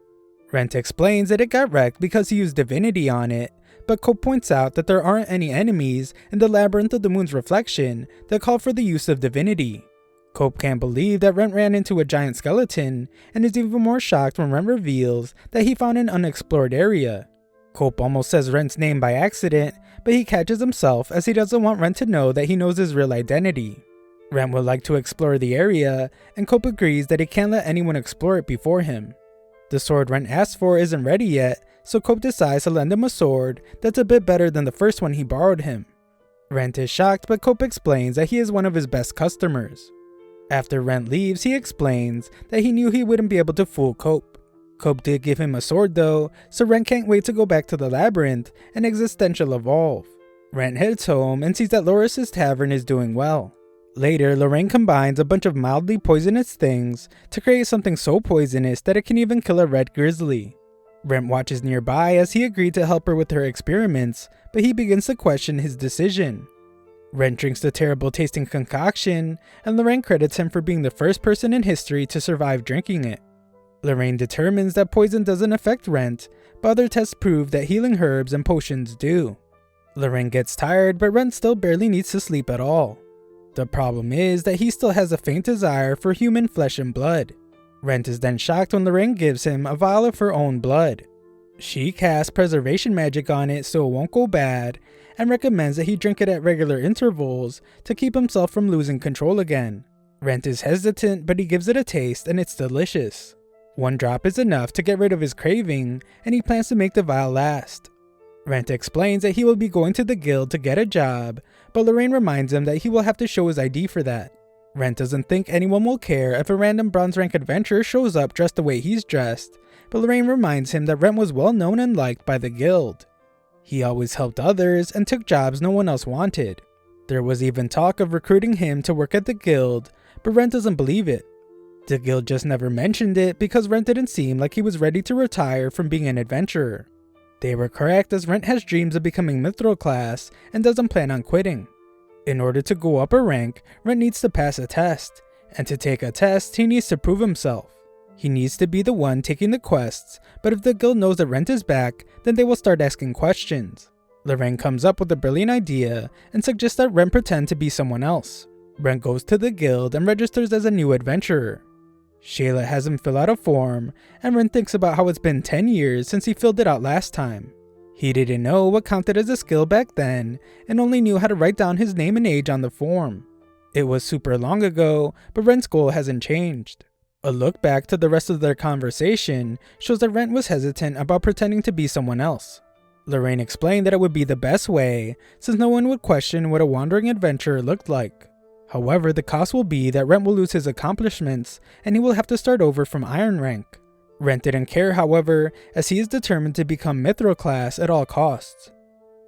Rent explains that it got wrecked because he used divinity on it, but Cope points out that there aren't any enemies in the labyrinth of the moon's reflection that call for the use of divinity. Cope can't believe that Rent ran into a giant skeleton, and is even more shocked when Rent reveals that he found an unexplored area. Cope almost says Rent's name by accident, but he catches himself as he doesn't want Rent to know that he knows his real identity. Rent would like to explore the area, and Cope agrees that he can't let anyone explore it before him. The sword Rent asked for isn't ready yet, so Cope decides to lend him a sword that's a bit better than the first one he borrowed him. Rent is shocked, but Cope explains that he is one of his best customers. After Rent leaves, he explains that he knew he wouldn't be able to fool Cope. Cope did give him a sword though, so Rent can't wait to go back to the labyrinth and existential evolve. Rent heads home and sees that Loris's tavern is doing well. Later, Lorraine combines a bunch of mildly poisonous things to create something so poisonous that it can even kill a red grizzly. Rent watches nearby as he agreed to help her with her experiments, but he begins to question his decision. Rent drinks the terrible tasting concoction, and Lorraine credits him for being the first person in history to survive drinking it. Lorraine determines that poison doesn't affect Rent, but other tests prove that healing herbs and potions do. Lorraine gets tired, but Rent still barely needs to sleep at all. The problem is that he still has a faint desire for human flesh and blood. Rent is then shocked when Lorraine gives him a vial of her own blood. She casts preservation magic on it so it won't go bad, and recommends that he drink it at regular intervals to keep himself from losing control again. Rent is hesitant, but he gives it a taste and it's delicious. One drop is enough to get rid of his craving, and he plans to make the vial last. Rent explains that he will be going to the guild to get a job, but Lorraine reminds him that he will have to show his ID for that. Rent doesn't think anyone will care if a random bronze rank adventurer shows up dressed the way he's dressed, but Lorraine reminds him that Rent was well known and liked by the guild. He always helped others and took jobs no one else wanted. There was even talk of recruiting him to work at the guild, but Rent doesn't believe it. The guild just never mentioned it because Rent didn't seem like he was ready to retire from being an adventurer. They were correct, as Rent has dreams of becoming mithril class and doesn't plan on quitting. In order to go up a rank, Rent needs to pass a test, and to take a test, he needs to prove himself. He needs to be the one taking the quests, but if the guild knows that Rent is back, then they will start asking questions. Lorraine comes up with a brilliant idea and suggests that Rent pretend to be someone else. Rent goes to the guild and registers as a new adventurer. Shayla has him fill out a form, and Rent thinks about how it's been 10 years since he filled it out last time. He didn't know what counted as a skill back then, and only knew how to write down his name and age on the form. It was super long ago, but Rent's goal hasn't changed. A look back to the rest of their conversation shows that Rent was hesitant about pretending to be someone else. Lorraine explained that it would be the best way, since no one would question what a wandering adventurer looked like. However, the cost will be that Rent will lose his accomplishments, and he will have to start over from Iron rank. Rent didn't care, however, as he is determined to become mithril class at all costs.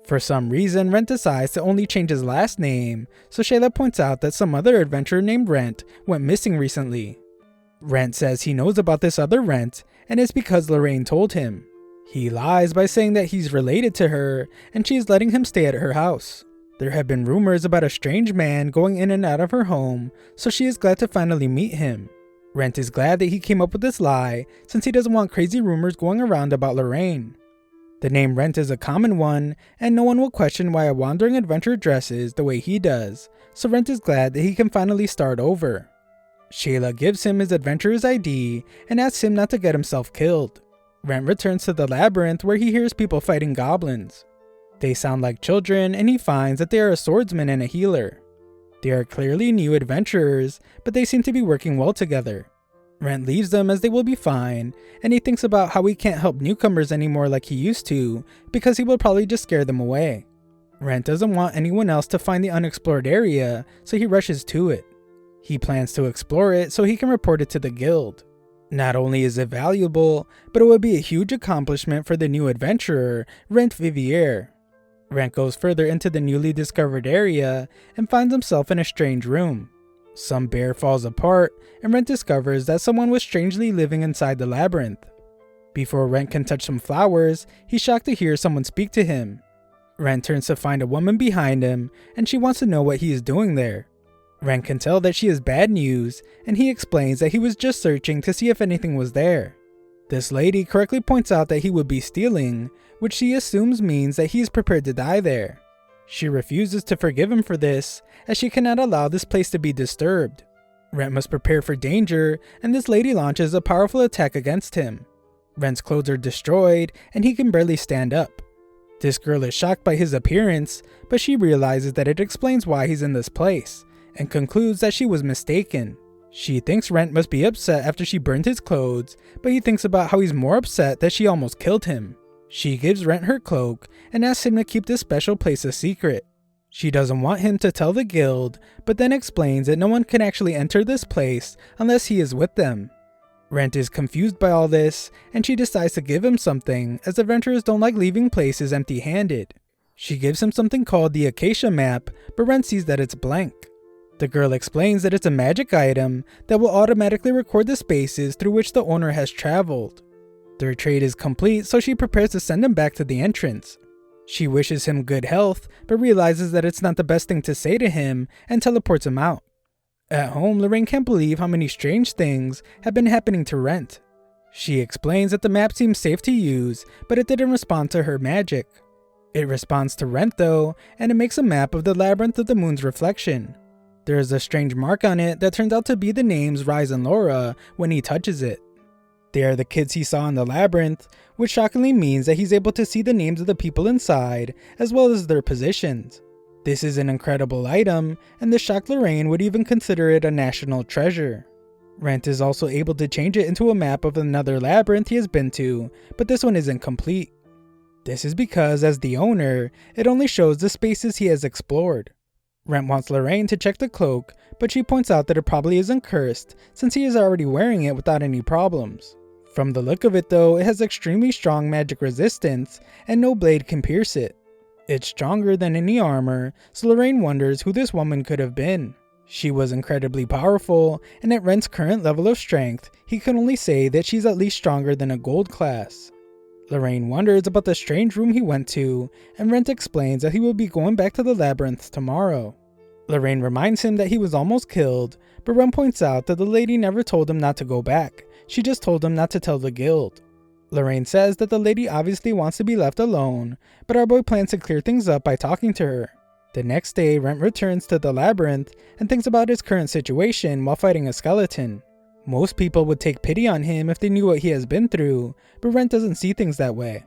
For some reason, Rent decides to only change his last name, so Shayla points out that some other adventurer named Rent went missing recently. Rent says he knows about this other Rent, and it's because Lorraine told him. He lies by saying that he's related to her, and she is letting him stay at her house. There have been rumors about a strange man going in and out of her home, so she is glad to finally meet him. Rent is glad that he came up with this lie, since he doesn't want crazy rumors going around about Lorraine. The name Rent is a common one, and no one will question why a wandering adventurer dresses the way he does, so Rent is glad that he can finally start over. Shayla gives him his adventurer's ID and asks him not to get himself killed. Rent returns to the labyrinth where he hears people fighting goblins. They sound like children, and he finds that they are a swordsman and a healer. They are clearly new adventurers, but they seem to be working well together. Rent leaves them as they will be fine, and he thinks about how he can't help newcomers anymore like he used to, because he will probably just scare them away. Rent doesn't want anyone else to find the unexplored area, so he rushes to it. He plans to explore it so he can report it to the guild. Not only is it valuable, but it would be a huge accomplishment for the new adventurer, Rent Vivier. Rent goes further into the newly discovered area and finds himself in a strange room. Some bear falls apart, and Rent discovers that someone was strangely living inside the labyrinth. Before Rent can touch some flowers, he's shocked to hear someone speak to him. Rent turns to find a woman behind him, and she wants to know what he is doing there. Rent can tell that she has bad news, and he explains that he was just searching to see if anything was there. This lady correctly points out that he would be stealing, which she assumes means that he is prepared to die there. She refuses to forgive him for this, as she cannot allow this place to be disturbed. Rent must prepare for danger, and this lady launches a powerful attack against him. Rent's clothes are destroyed, and he can barely stand up. This girl is shocked by his appearance, but she realizes that it explains why he's in this place, and concludes that she was mistaken. She thinks Rent must be upset after she burned his clothes, but he thinks about how he's more upset that she almost killed him. She gives Rent her cloak and asks him to keep this special place a secret. She doesn't want him to tell the guild, but then explains that no one can actually enter this place unless he is with them. Rent is confused by all this, and she decides to give him something, as adventurers don't like leaving places empty-handed. She gives him something called the Acacia Map, but Rent sees that it's blank. The girl explains that it's a magic item that will automatically record the spaces through which the owner has traveled. Their trade is complete, so she prepares to send him back to the entrance. She wishes him good health, but realizes that it's not the best thing to say to him and teleports him out. At home, Lorraine can't believe how many strange things have been happening to Rent. She explains that the map seems safe to use, but it didn't respond to her magic. It responds to Rent though, and it makes a map of the labyrinth of the moon's reflection. There is a strange mark on it that turns out to be the names Rise and Laura when he touches it. They are the kids he saw in the labyrinth, which shockingly means that he's able to see the names of the people inside, as well as their positions. This is an incredible item, and the shocked Lorraine would even consider it a national treasure. Rent is also able to change it into a map of another labyrinth he has been to, but this one isn't complete. This is because, as the owner, it only shows the spaces he has explored. Rent wants Lorraine to check the cloak, but she points out that it probably isn't cursed, since he is already wearing it without any problems. From the look of it though, it has extremely strong magic resistance, and no blade can pierce it. It's stronger than any armor, so Lorraine wonders who this woman could have been. She was incredibly powerful, and at Rent's current level of strength, he can only say that she's at least stronger than a gold class. Lorraine wonders about the strange room he went to, and Rent explains that he will be going back to the labyrinth tomorrow. Lorraine reminds him that he was almost killed, but Rent points out that the lady never told him not to go back, she just told him not to tell the guild. Lorraine says that the lady obviously wants to be left alone, but our boy plans to clear things up by talking to her. The next day, Rent returns to the labyrinth and thinks about his current situation while fighting a skeleton. Most people would take pity on him if they knew what he has been through, but Rent doesn't see things that way.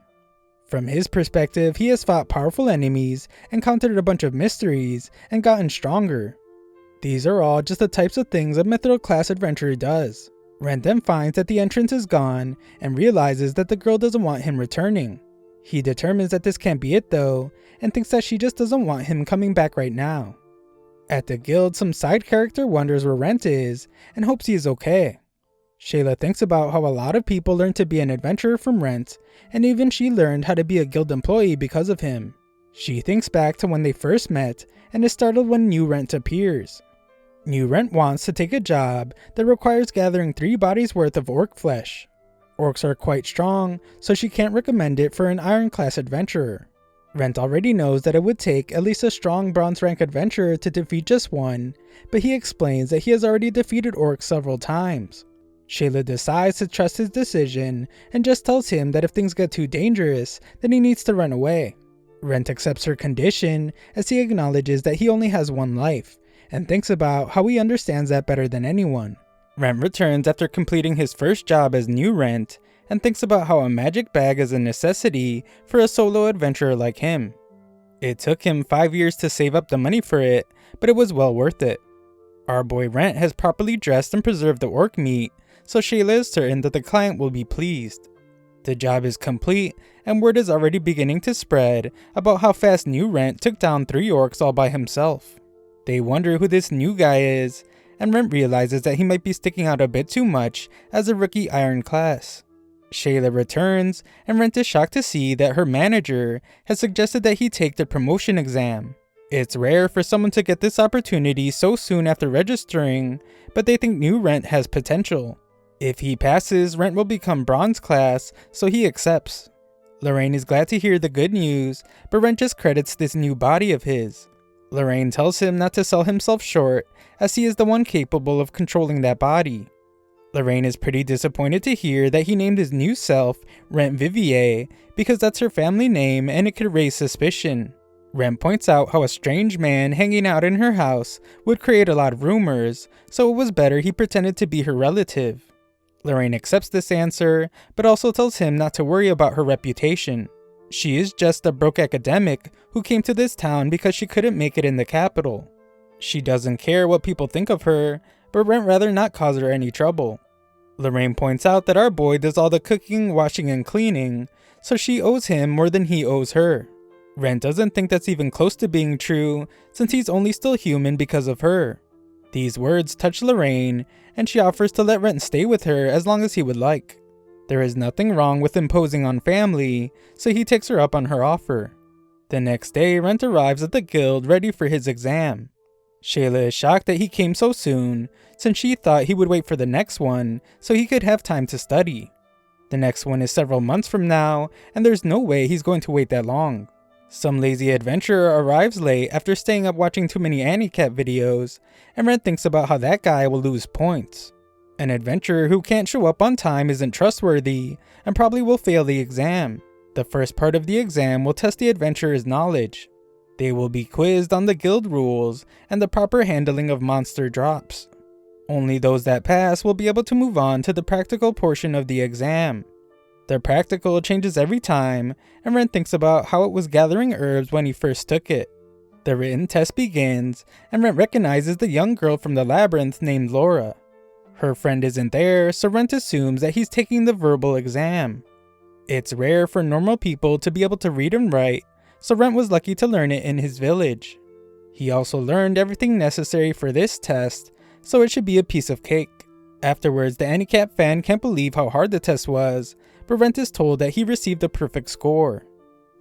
From his perspective, he has fought powerful enemies, encountered a bunch of mysteries, and gotten stronger. These are all just the types of things a mithril class adventurer does. Rent then finds that the entrance is gone, and realizes that the girl doesn't want him returning. He determines that this can't be it though, and thinks that she just doesn't want him coming back right now. At the guild, some side character wonders where Rent is, and hopes he is okay. Shayla thinks about how a lot of people learned to be an adventurer from Rent, and even she learned how to be a guild employee because of him. She thinks back to when they first met, and is startled when new Rent appears. New Rent wants to take a job that requires gathering 3 bodies worth of orc flesh. Orcs are quite strong, so she can't recommend it for an iron class adventurer. Rent already knows that it would take at least a strong bronze rank adventurer to defeat just one, but he explains that he has already defeated orcs several times. Shayla decides to trust his decision and just tells him that if things get too dangerous, then he needs to run away. Rent accepts her condition as he acknowledges that he only has one life, and thinks about how he understands that better than anyone. Rent returns after completing his first job as new Rent, and thinks about how a magic bag is a necessity for a solo adventurer like him. It took him 5 years to save up the money for it, but it was well worth it. Our boy Rent has properly dressed and preserved the orc meat, so Shayla is certain that the client will be pleased. The job is complete, and word is already beginning to spread about how fast new Rent took down 3 orcs all by himself. They wonder who this new guy is, and Rent realizes that he might be sticking out a bit too much as a rookie iron class. Shayla returns, and Rent is shocked to see that her manager has suggested that he take the promotion exam. It's rare for someone to get this opportunity so soon after registering, but they think new Rent has potential. If he passes, Rent will become bronze class, so he accepts. Lorraine is glad to hear the good news, but Rent just credits this new body of his. Lorraine tells him not to sell himself short, as he is the one capable of controlling that body. Lorraine is pretty disappointed to hear that he named his new self Rent Vivier, because that's her family name and it could raise suspicion. Rent points out how a strange man hanging out in her house would create a lot of rumors, so it was better he pretended to be her relative. Lorraine accepts this answer, but also tells him not to worry about her reputation. She is just a broke academic who came to this town because she couldn't make it in the capital. She doesn't care what people think of her, but Rent rather not cause her any trouble. Lorraine points out that our boy does all the cooking, washing, and cleaning, so she owes him more than he owes her. Rent doesn't think that's even close to being true, since he's only still human because of her. These words touch Lorraine, and she offers to let Rent stay with her as long as he would like. There is nothing wrong with imposing on family, so he takes her up on her offer. The next day, Rent arrives at the guild ready for his exam. Shayla is shocked that he came so soon, since she thought he would wait for the next one so he could have time to study. The next one is several months from now, and there's no way he's going to wait that long. Some lazy adventurer arrives late after staying up watching too many AniCap videos, and Rent thinks about how that guy will lose points. An adventurer who can't show up on time isn't trustworthy, and probably will fail the exam. The first part of the exam will test the adventurer's knowledge. They will be quizzed on the guild rules and the proper handling of monster drops. Only those that pass will be able to move on to the practical portion of the exam. The practical changes every time, and Rent thinks about how it was gathering herbs when he first took it. The written test begins, and Rent recognizes the young girl from the labyrinth named Laura. Her friend isn't there, so Rent assumes that he's taking the verbal exam. It's rare for normal people to be able to read and write, so Rent was lucky to learn it in his village. He also learned everything necessary for this test, so it should be a piece of cake. Afterwards, the AniCap fan can't believe how hard the test was, but Rent is told that he received a perfect score.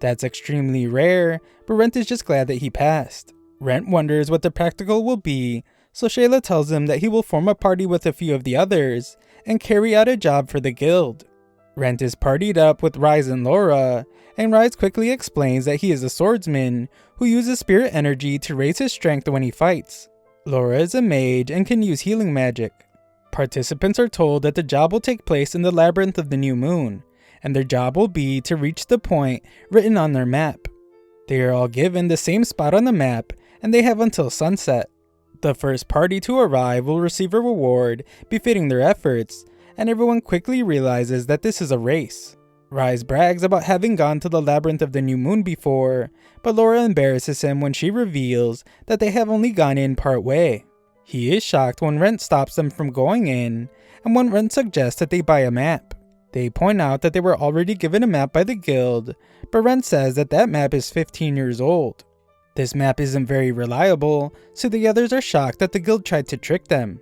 That's extremely rare, but Rent is just glad that he passed. Rent wonders what the practical will be, so Shayla tells him that he will form a party with a few of the others and carry out a job for the guild. Rent is partied up with Rise and Laura, and Rise quickly explains that he is a swordsman who uses spirit energy to raise his strength when he fights. Laura is a mage and can use healing magic. Participants are told that the job will take place in the Labyrinth of the New Moon, and their job will be to reach the point written on their map. They are all given the same spot on the map, and they have until sunset. The first party to arrive will receive a reward befitting their efforts, and everyone quickly realizes that this is a race. Rise brags about having gone to the Labyrinth of the New Moon before, but Laura embarrasses him when she reveals that they have only gone in part way. He is shocked when Rent stops them from going in, and when Rent suggests that they buy a map. They point out that they were already given a map by the guild, but Rent says that that map is 15 years old. This map isn't very reliable, so the others are shocked that the guild tried to trick them.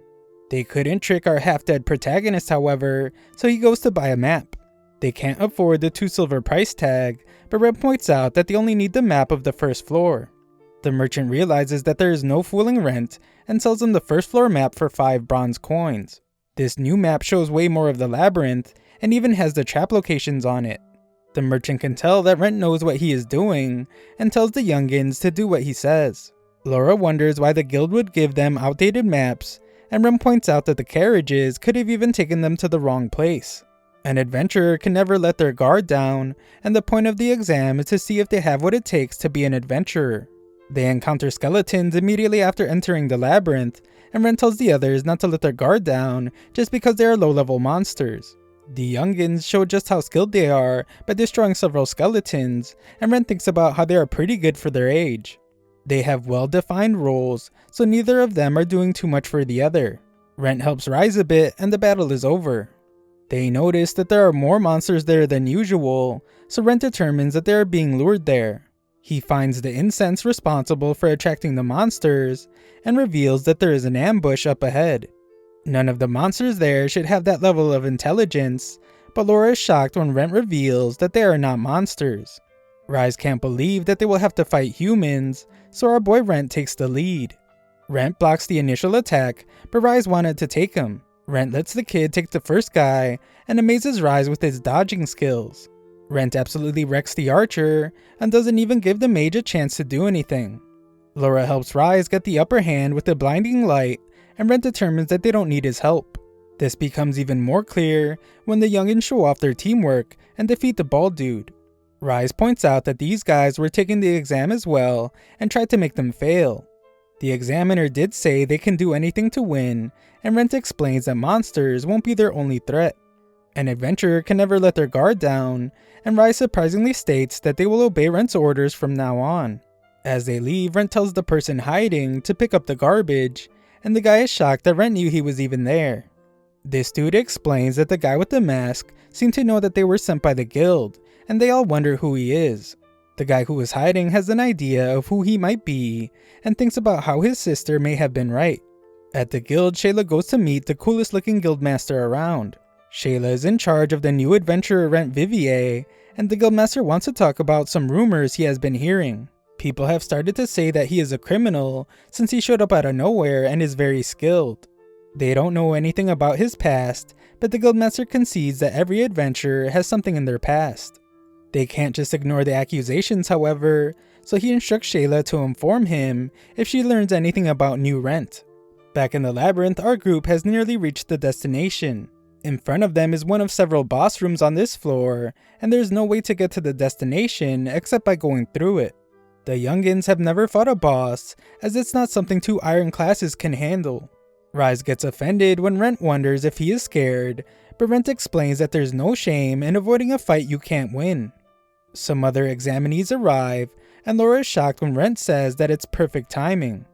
They couldn't trick our half-dead protagonist, however, so he goes to buy a map. They can't afford the 2 silver price tag, but Rent points out that they only need the map of the first floor. The merchant realizes that there is no fooling Rent and sells him the first floor map for 5 bronze coins. This new map shows way more of the labyrinth and even has the trap locations on it. The merchant can tell that Rent knows what he is doing and tells the youngins to do what he says. Laura wonders why the guild would give them outdated maps, and Rent points out that the carriages could have even taken them to the wrong place. An adventurer can never let their guard down, and the point of the exam is to see if they have what it takes to be an adventurer. They encounter skeletons immediately after entering the labyrinth, and Rent tells the others not to let their guard down just because they are low-level monsters. The youngins show just how skilled they are by destroying several skeletons, and Rent thinks about how they are pretty good for their age. They have well-defined roles, so neither of them are doing too much for the other. Rent helps Rise a bit and the battle is over. They notice that there are more monsters there than usual, so Rent determines that they are being lured there. He finds the incense responsible for attracting the monsters and reveals that there is an ambush up ahead. None of the monsters there should have that level of intelligence, but Laura is shocked when Rent reveals that they are not monsters. Rise can't believe that they will have to fight humans, so our boy Rent takes the lead. Rent blocks the initial attack, but Rise wanted to take him. Rent lets the kid take the first guy and amazes Rise with his dodging skills. Rent absolutely wrecks the archer and doesn't even give the mage a chance to do anything. Laura helps Rise get the upper hand with a blinding light, and Rent determines that they don't need his help. This becomes even more clear when the youngins show off their teamwork and defeat the bald dude. Rise points out that these guys were taking the exam as well and tried to make them fail. The examiner did say they can do anything to win, and Rent explains that monsters won't be their only threat. An adventurer can never let their guard down, and Rise surprisingly states that they will obey Rent's orders from now on. As they leave, Rent tells the person hiding to pick up the garbage, and the guy is shocked that Rent knew he was even there. This dude explains that the guy with the mask seemed to know that they were sent by the guild, and they all wonder who he is. The guy who was hiding has an idea of who he might be, and thinks about how his sister may have been right. At the guild, Shayla goes to meet the coolest looking guildmaster around. Shayla is in charge of the new adventurer Rent Vivier, and the guildmaster wants to talk about some rumors he has been hearing. People have started to say that he is a criminal since he showed up out of nowhere and is very skilled. They don't know anything about his past, but the guildmaster concedes that every adventurer has something in their past. They can't just ignore the accusations, however, so he instructs Shayla to inform him if she learns anything about new Rent. Back in the labyrinth, our group has nearly reached the destination. In front of them is one of several boss rooms on this floor, and there's no way to get to the destination except by going through it. The youngins have never fought a boss, as it's not something 2 iron classes can handle. Rise gets offended when Rent wonders if he is scared, but Rent explains that there's no shame in avoiding a fight you can't win. Some other examinees arrive, and Laura is shocked when Rent says that it's perfect timing.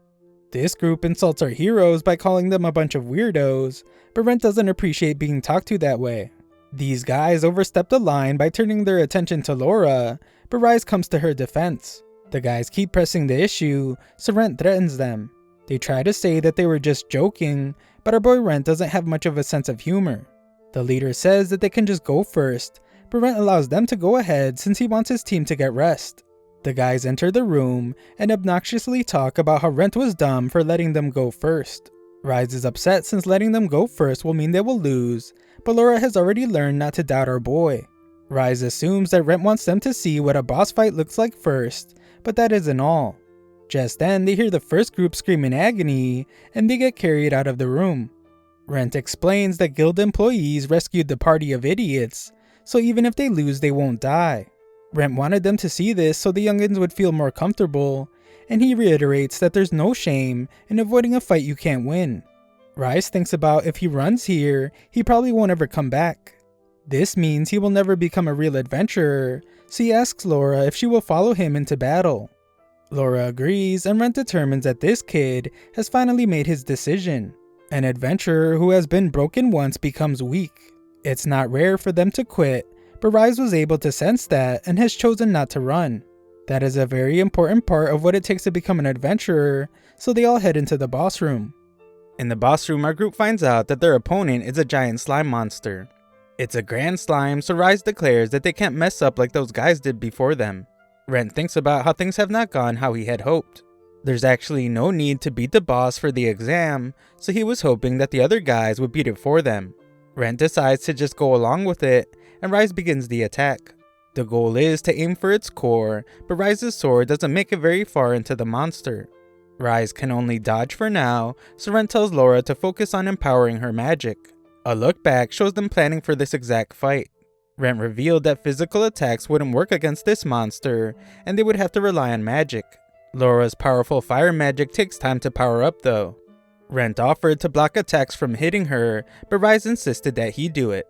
This group insults our heroes by calling them a bunch of weirdos, but Rent doesn't appreciate being talked to that way. These guys overstep the line by turning their attention to Laura, but Rise comes to her defense. The guys keep pressing the issue, so Rent threatens them. They try to say that they were just joking, but our boy Rent doesn't have much of a sense of humor. The leader says that they can just go first, but Rent allows them to go ahead since he wants his team to get rest. The guys enter the room and obnoxiously talk about how Rent was dumb for letting them go first. Rise is upset since letting them go first will mean they will lose, but Laura has already learned not to doubt our boy. Rise assumes that Rent wants them to see what a boss fight looks like first, but that isn't all. Just then, they hear the first group scream in agony, and they get carried out of the room. Rent explains that guild employees rescued the party of idiots, so even if they lose, they won't die. Rent wanted them to see this so the youngins would feel more comfortable, and he reiterates that there's no shame in avoiding a fight you can't win. Rise thinks about if he runs here, he probably won't ever come back. This means he will never become a real adventurer, so he asks Laura if she will follow him into battle. Laura agrees, and Rent determines that this kid has finally made his decision. An adventurer who has been broken once becomes weak. It's not rare for them to quit, but Rise was able to sense that and has chosen not to run. That is a very important part of what it takes to become an adventurer, so they all head into the boss room. In the boss room, our group finds out that their opponent is a giant slime monster. It's a grand slime, so Rise declares that they can't mess up like those guys did before them. Rent thinks about how things have not gone how he had hoped. There's actually no need to beat the boss for the exam, so he was hoping that the other guys would beat it for them. Rent decides to just go along with it, and Rise begins the attack. The goal is to aim for its core, but Rise's sword doesn't make it very far into the monster. Rise can only dodge for now, so Rent tells Laura to focus on empowering her magic. A look back shows them planning for this exact fight. Rent revealed that physical attacks wouldn't work against this monster, and they would have to rely on magic. Laura's powerful fire magic takes time to power up though. Rent offered to block attacks from hitting her, but Rise insisted that he do it.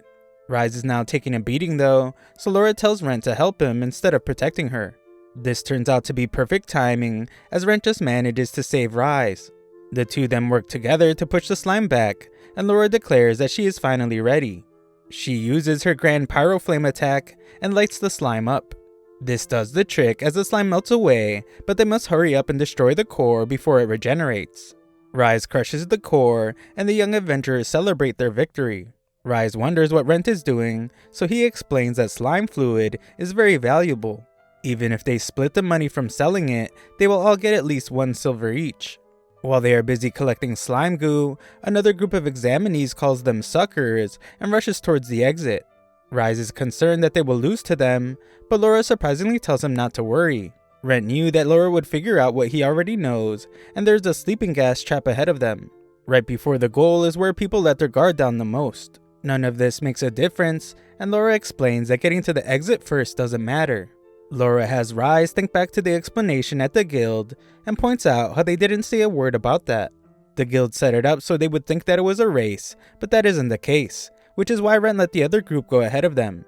Rise is now taking a beating though, so Laura tells Rent to help him instead of protecting her. This turns out to be perfect timing, as Rent just manages to save Rise. The two then work together to push the slime back, and Laura declares that she is finally ready. She uses her grand pyro flame attack and lights the slime up. This does the trick as the slime melts away, but they must hurry up and destroy the core before it regenerates. Rise crushes the core, and the young adventurers celebrate their victory. Rise wonders what Rent is doing, so he explains that slime fluid is very valuable. Even if they split the money from selling it, they will all get at least 1 silver each. While they are busy collecting slime goo, another group of examinees calls them suckers and rushes towards the exit. Rise is concerned that they will lose to them, but Laura surprisingly tells him not to worry. Rent knew that Laura would figure out what he already knows, and there's a sleeping gas trap ahead of them. Right before the goal is where people let their guard down the most. None of this makes a difference, and Laura explains that getting to the exit first doesn't matter. Laura has Rise think back to the explanation at the guild and points out how they didn't say a word about that. The guild set it up so they would think that it was a race, but that isn't the case, which is why Rent let the other group go ahead of them.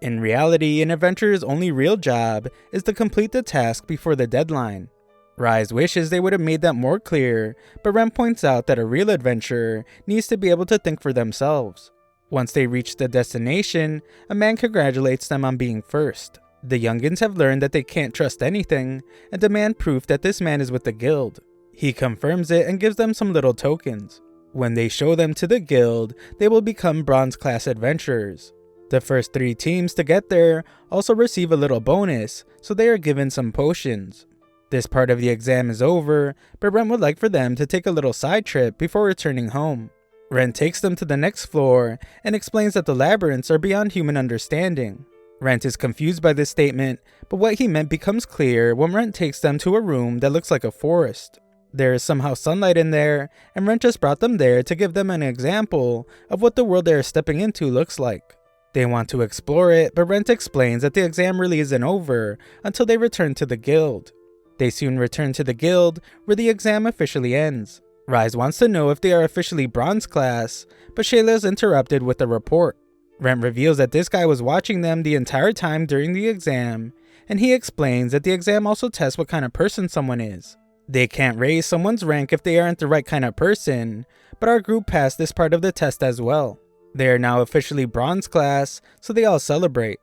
In reality, an adventurer's only real job is to complete the task before the deadline. Rise wishes they would have made that more clear, but Rent points out that a real adventurer needs to be able to think for themselves. Once they reach the destination, a man congratulates them on being first. The youngins have learned that they can't trust anything, and demand proof that this man is with the guild. He confirms it and gives them some little tokens. When they show them to the guild, they will become bronze class adventurers. The first 3 teams to get there also receive a little bonus, so they are given some potions. This part of the exam is over, but Rent would like for them to take a little side trip before returning home. Rent takes them to the next floor and explains that the labyrinths are beyond human understanding. Rent is confused by this statement, but what he meant becomes clear when Rent takes them to a room that looks like a forest. There is somehow sunlight in there, and Rent just brought them there to give them an example of what the world they are stepping into looks like. They want to explore it, but Rent explains that the exam really isn't over until they return to the guild. They soon return to the guild, where the exam officially ends. Rise wants to know if they are officially bronze class, but Shayla is interrupted with a report. Rent reveals that this guy was watching them the entire time during the exam, and he explains that the exam also tests what kind of person someone is. They can't raise someone's rank if they aren't the right kind of person, but our group passed this part of the test as well. They are now officially bronze class, so they all celebrate.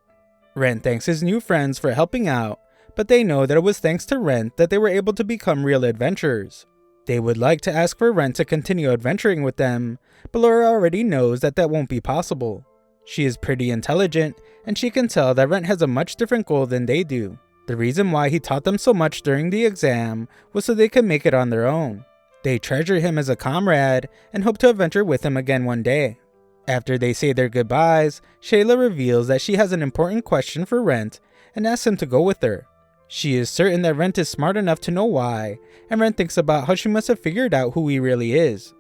Rent thanks his new friends for helping out, but they know that it was thanks to Rent that they were able to become real adventurers. They would like to ask for Rent to continue adventuring with them, but Laura already knows that that won't be possible. She is pretty intelligent, and she can tell that Rent has a much different goal than they do. The reason why he taught them so much during the exam was so they could make it on their own. They treasure him as a comrade and hope to adventure with him again one day. After they say their goodbyes, Shayla reveals that she has an important question for Rent and asks him to go with her. She is certain that Rent is smart enough to know why, and Rent thinks about how she must have figured out who he really is.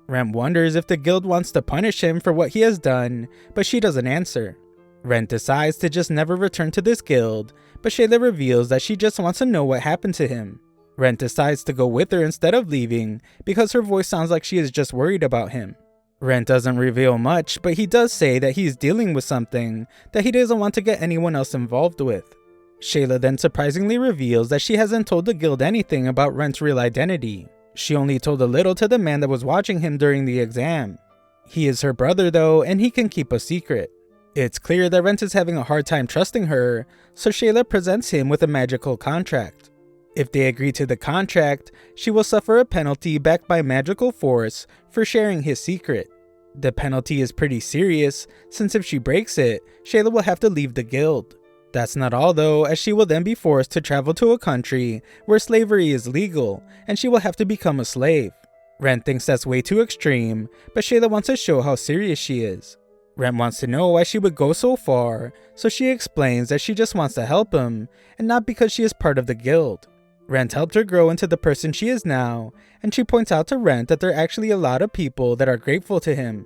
Rent wonders if the guild wants to punish him for what he has done, but she doesn't answer. Rent decides to just never return to this guild, but Shayla reveals that she just wants to know what happened to him. Rent decides to go with her instead of leaving, because her voice sounds like she is just worried about him. Rent doesn't reveal much, but he does say that he is dealing with something that he doesn't want to get anyone else involved with. Shayla then surprisingly reveals that she hasn't told the guild anything about Rent's real identity. She only told a little to the man that was watching him during the exam. He is her brother though, and he can keep a secret. It's clear that Rent is having a hard time trusting her, so Shayla presents him with a magical contract. If they agree to the contract, she will suffer a penalty backed by magical force for sharing his secret. The penalty is pretty serious, since if she breaks it, Shayla will have to leave the guild. That's not all though, as she will then be forced to travel to a country where slavery is legal, and she will have to become a slave. Rent thinks that's way too extreme, but Shayla wants to show how serious she is. Rent wants to know why she would go so far, so she explains that she just wants to help him, and not because she is part of the guild. Rent helped her grow into the person she is now, and she points out to Rent that there are actually a lot of people that are grateful to him.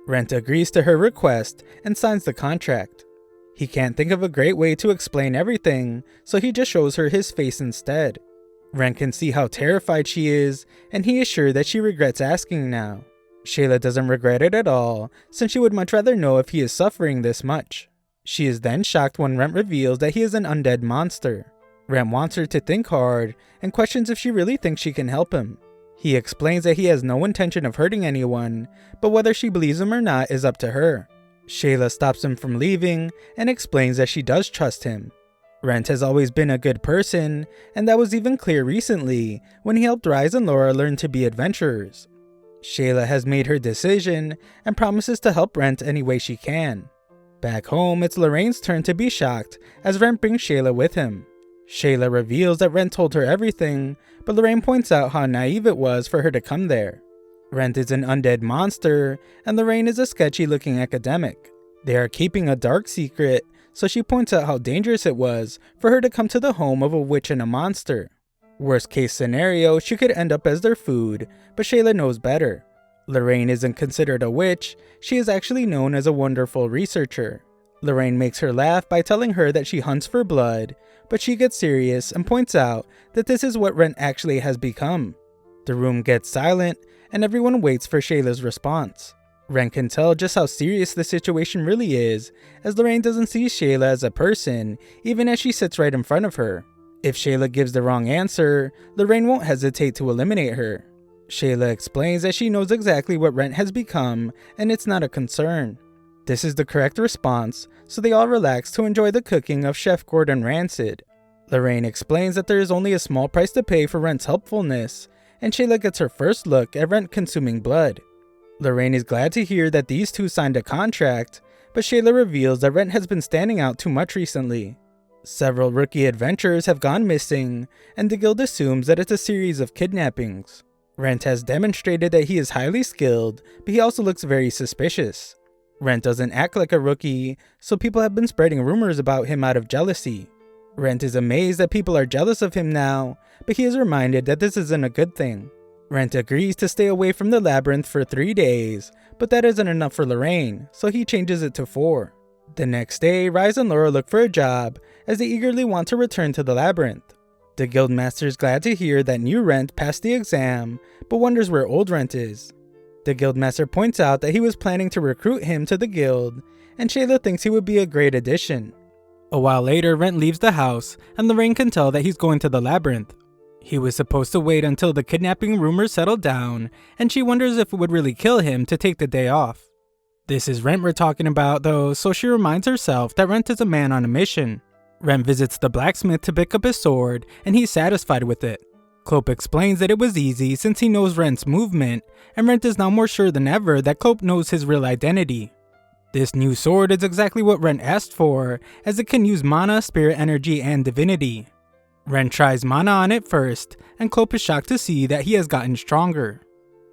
Rent agrees to her request and signs the contract. He can't think of a great way to explain everything, so he just shows her his face instead. Rent can see how terrified she is, and he is sure that she regrets asking now. Shayla doesn't regret it at all, since she would much rather know if he is suffering this much. She is then shocked when Rent reveals that he is an undead monster. Rent wants her to think hard and questions if she really thinks she can help him. He explains that he has no intention of hurting anyone, but whether she believes him or not is up to her. Shayla stops him from leaving and explains that she does trust him. Rent has always been a good person, and that was even clear recently when he helped Rise and Laura learn to be adventurers. Shayla has made her decision and promises to help Rent any way she can. Back home, it's Lorraine's turn to be shocked as Rent brings Shayla with him. Shayla reveals that Rent told her everything, but Lorraine points out how naive it was for her to come there. Rent is an undead monster, and Lorraine is a sketchy-looking academic. They are keeping a dark secret, so she points out how dangerous it was for her to come to the home of a witch and a monster. Worst case scenario, she could end up as their food, but Shayla knows better. Lorraine isn't considered a witch, she is actually known as a wonderful researcher. Lorraine makes her laugh by telling her that she hunts for blood, but she gets serious and points out that this is what Rent actually has become. The room gets silent, and everyone waits for Shayla's response. Rent can tell just how serious the situation really is, as Lorraine doesn't see Shayla as a person, even as she sits right in front of her. If Shayla gives the wrong answer, Lorraine won't hesitate to eliminate her. Shayla explains that she knows exactly what Rent has become, and it's not a concern. This is the correct response, so they all relax to enjoy the cooking of Chef Gordon Rancid. Lorraine explains that there is only a small price to pay for Rent's helpfulness, and Shayla gets her first look at Rent consuming blood. Lorraine is glad to hear that these two signed a contract, but Shayla reveals that Rent has been standing out too much recently. Several rookie adventurers have gone missing, and the guild assumes that it's a series of kidnappings. Rent has demonstrated that he is highly skilled, but he also looks very suspicious. Rent doesn't act like a rookie, so people have been spreading rumors about him out of jealousy. Rent is amazed that people are jealous of him now, but he is reminded that this isn't a good thing. Rent agrees to stay away from the labyrinth for 3 days, but that isn't enough for Lorraine, so he changes it to 4. The next day, Rise and Laura look for a job, as they eagerly want to return to the labyrinth. The guildmaster is glad to hear that new Rent passed the exam, but wonders where old Rent is. The guildmaster points out that he was planning to recruit him to the guild, and Shayla thinks he would be a great addition. A while later, Rent leaves the house, and Lorraine can tell that he's going to the labyrinth. He was supposed to wait until the kidnapping rumors settled down, and she wonders if it would really kill him to take the day off. This is Rent we're talking about though, so she reminds herself that Rent is a man on a mission. Rent visits the blacksmith to pick up his sword, and he's satisfied with it. Clope explains that it was easy since he knows Rent's movement, and Rent is now more sure than ever that Clope knows his real identity. This new sword is exactly what Rent asked for, as it can use mana, spirit energy, and divinity. Rent tries mana on it first, and Clope is shocked to see that he has gotten stronger.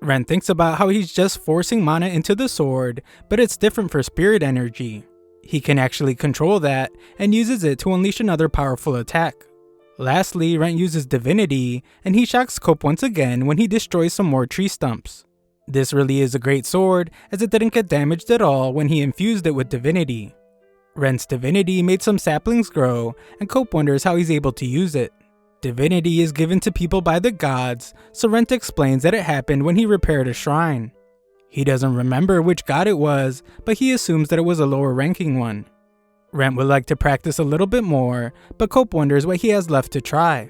Rent thinks about how he's just forcing mana into the sword, but it's different for spirit energy. He can actually control that, and uses it to unleash another powerful attack. Lastly, Rent uses divinity, and he shocks Clope once again when he destroys some more tree stumps. This really is a great sword, as it didn't get damaged at all when he infused it with divinity. Rent's divinity made some saplings grow, and Clope wonders how he's able to use it. Divinity is given to people by the gods, so Rent explains that it happened when he repaired a shrine. He doesn't remember which god it was, but he assumes that it was a lower ranking one. Rent would like to practice a little bit more, but Clope wonders what he has left to try.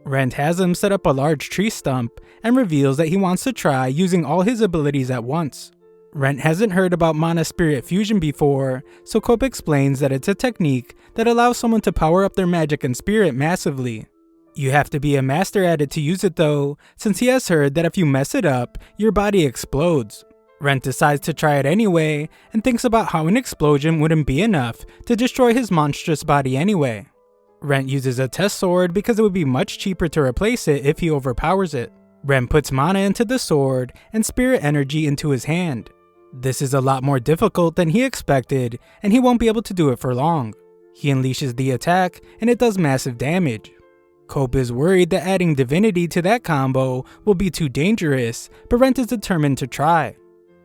Rent has him set up a large tree stump, and reveals that he wants to try using all his abilities at once. Rent hasn't heard about Mana Spirit Fusion before, so Clope explains that it's a technique that allows someone to power up their magic and spirit massively. You have to be a master at it to use it though, since he has heard that if you mess it up, your body explodes. Rent decides to try it anyway, and thinks about how an explosion wouldn't be enough to destroy his monstrous body anyway. Rent uses a test sword because it would be much cheaper to replace it if he overpowers it. Rent puts mana into the sword and spirit energy into his hand. This is a lot more difficult than he expected, and he won't be able to do it for long. He unleashes the attack, and it does massive damage. Clope is worried that adding divinity to that combo will be too dangerous, but Rent is determined to try.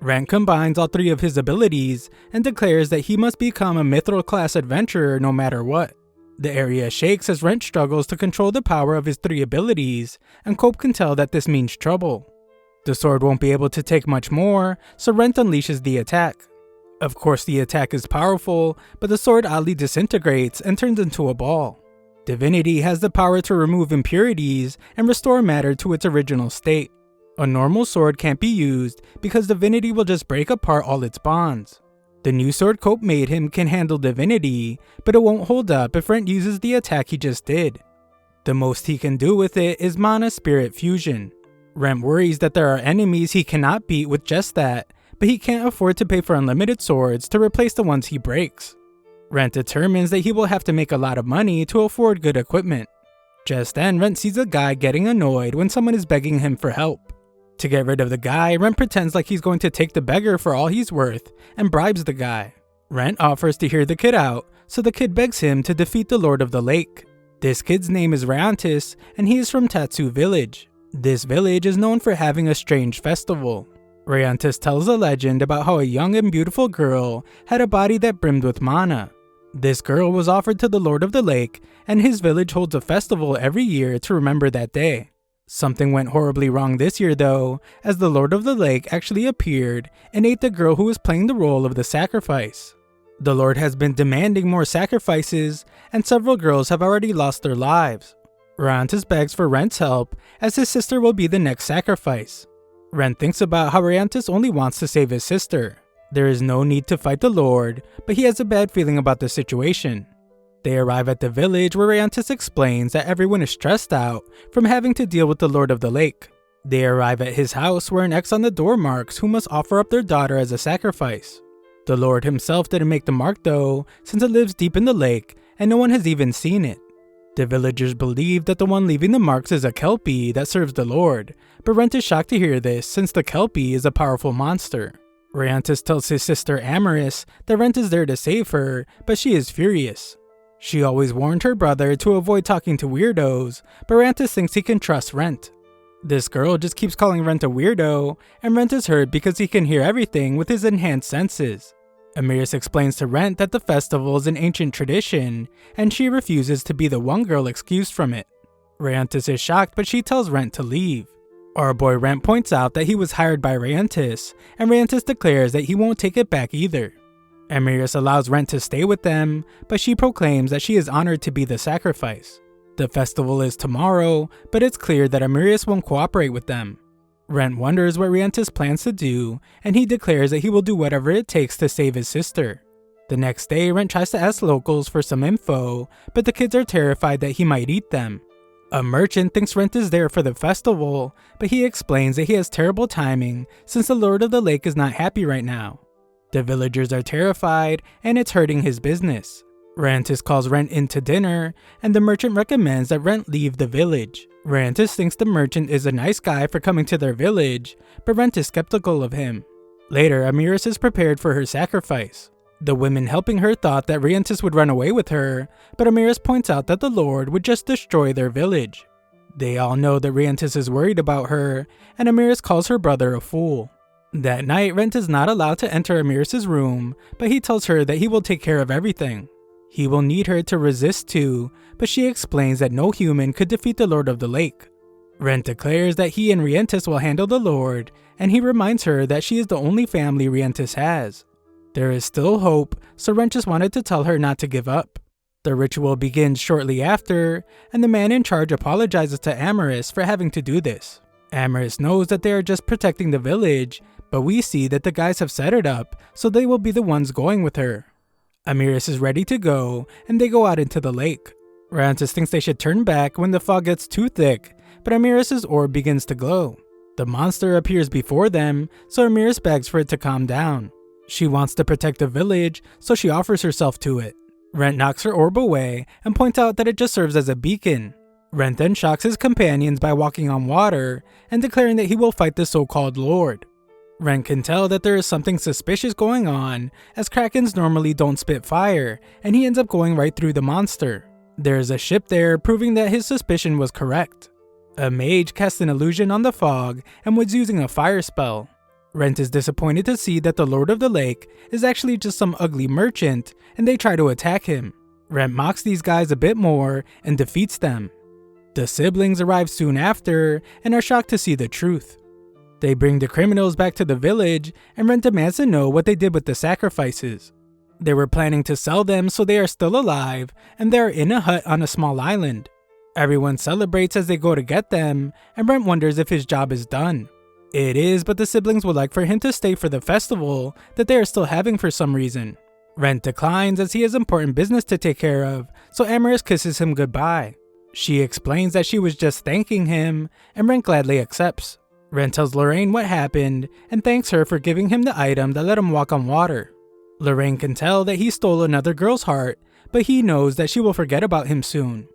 Rent combines all 3 of his abilities and declares that he must become a mithril class adventurer no matter what. The area shakes as Rent struggles to control the power of his 3 abilities, and Clope can tell that this means trouble. The sword won't be able to take much more, so Rent unleashes the attack. Of course the attack is powerful, but the sword oddly disintegrates and turns into a ball. divinity has the power to remove impurities and restore matter to its original state. A normal sword can't be used because divinity will just break apart all its bonds. The new sword Cope made him can handle divinity, but it won't hold up if Rent uses the attack he just did. The most he can do with it is mana spirit fusion. Rent worries that there are enemies he cannot beat with just that, but he can't afford to pay for unlimited swords to replace the ones he breaks. Rent determines that he will have to make a lot of money to afford good equipment. Just then, Rent sees a guy getting annoyed when someone is begging him for help. To get rid of the guy, Rent pretends like he's going to take the beggar for all he's worth and bribes the guy. Rent offers to hear the kid out, so the kid begs him to defeat the Lord of the Lake. This kid's name is Ryantis, and he is from Tatsu Village. This village is known for having a strange festival. Ryantis tells a legend about how a young and beautiful girl had a body that brimmed with mana. This girl was offered to the Lord of the Lake, and his village holds a festival every year to remember that day. Something went horribly wrong this year though, as the Lord of the Lake actually appeared and ate the girl who was playing the role of the sacrifice. The Lord has been demanding more sacrifices, and several girls have already lost their lives. Ryantis begs for Rent's help, as his sister will be the next sacrifice. Rent thinks about how Ryantis only wants to save his sister. There is no need to fight the Lord, but he has a bad feeling about the situation. They arrive at the village where Ryantis explains that everyone is stressed out from having to deal with the Lord of the Lake. They arrive at his house where an X on the door marks who must offer up their daughter as a sacrifice. The Lord himself didn't make the mark though, since it lives deep in the lake and no one has even seen it. The villagers believe that the one leaving the marks is a Kelpie that serves the Lord, but Rent is shocked to hear this since the Kelpie is a powerful monster. Ryantis tells his sister Amaris that Rent is there to save her, but she is furious. She always warned her brother to avoid talking to weirdos, but Ryantis thinks he can trust Rent. This girl just keeps calling Rent a weirdo, and Rent is hurt because he can hear everything with his enhanced senses. Amaris explains to Rent that the festival is an ancient tradition, and she refuses to be the one girl excused from it. Ryantis is shocked, but she tells Rent to leave. Our boy Rent points out that he was hired by Ryantis, and Ryantis declares that he won't take it back either. Amaris allows Rent to stay with them, but she proclaims that she is honored to be the sacrifice. The festival is tomorrow, but it's clear that Amaris won't cooperate with them. Rent wonders what Ryantis plans to do, and he declares that he will do whatever it takes to save his sister. The next day, Rent tries to ask locals for some info, but the kids are terrified that he might eat them. A merchant thinks Rent is there for the festival, but he explains that he has terrible timing since the Lord of the Lake is not happy right now. The villagers are terrified, and it's hurting his business. Ryantis calls Rent in to dinner, and the merchant recommends that Rent leave the village. Ryantis thinks the merchant is a nice guy for coming to their village, but Rent is skeptical of him. Later, Amaris is prepared for her sacrifice. The women helping her thought that Ryantis would run away with her, but Amaris points out that the Lord would just destroy their village. They all know that Ryantis is worried about her, and Amaris calls her brother a fool. That night, Rent is not allowed to enter Amaris' room, but he tells her that he will take care of everything. He will need her to resist too, but she explains that no human could defeat the Lord of the Lake. Rent declares that he and Ryantis will handle the Lord, and he reminds her that she is the only family Ryantis has. There is still hope, so Rent just wanted to tell her not to give up. The ritual begins shortly after, and the man in charge apologizes to Amaris for having to do this. Amaris knows that they are just protecting the village, but we see that the guys have set it up, so they will be the ones going with her. Amaris is ready to go, and they go out into the lake. Ryantis thinks they should turn back when the fog gets too thick, but Amaris' orb begins to glow. The monster appears before them, so Amaris begs for it to calm down. She wants to protect the village, so she offers herself to it. Rent knocks her orb away and points out that it just serves as a beacon. Rent then shocks his companions by walking on water and declaring that he will fight the so-called Lord. Rent can tell that there is something suspicious going on, as krakens normally don't spit fire, and he ends up going right through the monster. There is a ship there, proving that his suspicion was correct. A mage casts an illusion on the fog and was using a fire spell. Rent is disappointed to see that the Lord of the Lake is actually just some ugly merchant, and they try to attack him. Rent mocks these guys a bit more and defeats them. The siblings arrive soon after and are shocked to see the truth. They bring the criminals back to the village, and Rent demands to know what they did with the sacrifices. They were planning to sell them, so they are still alive, and they're in a hut on a small island. Everyone celebrates as they go to get them, and Brent wonders if his job is done. It is, but the siblings would like for him to stay for the festival that they are still having for some reason. Brent declines as he has important business to take care of, so Amaris kisses him goodbye. She explains that she was just thanking him, and Brent gladly accepts. Brent tells Lorraine what happened, and thanks her for giving him the item that let him walk on water. Lorraine can tell that he stole another girl's heart, but he knows that she will forget about him soon.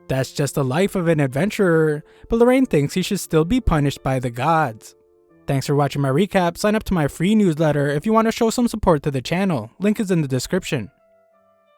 That's just the life of an adventurer, but Lorraine thinks he should still be punished by the gods. Thanks for watching my recap. Sign up to my free newsletter if you want to show some support to the channel. Link is in the description.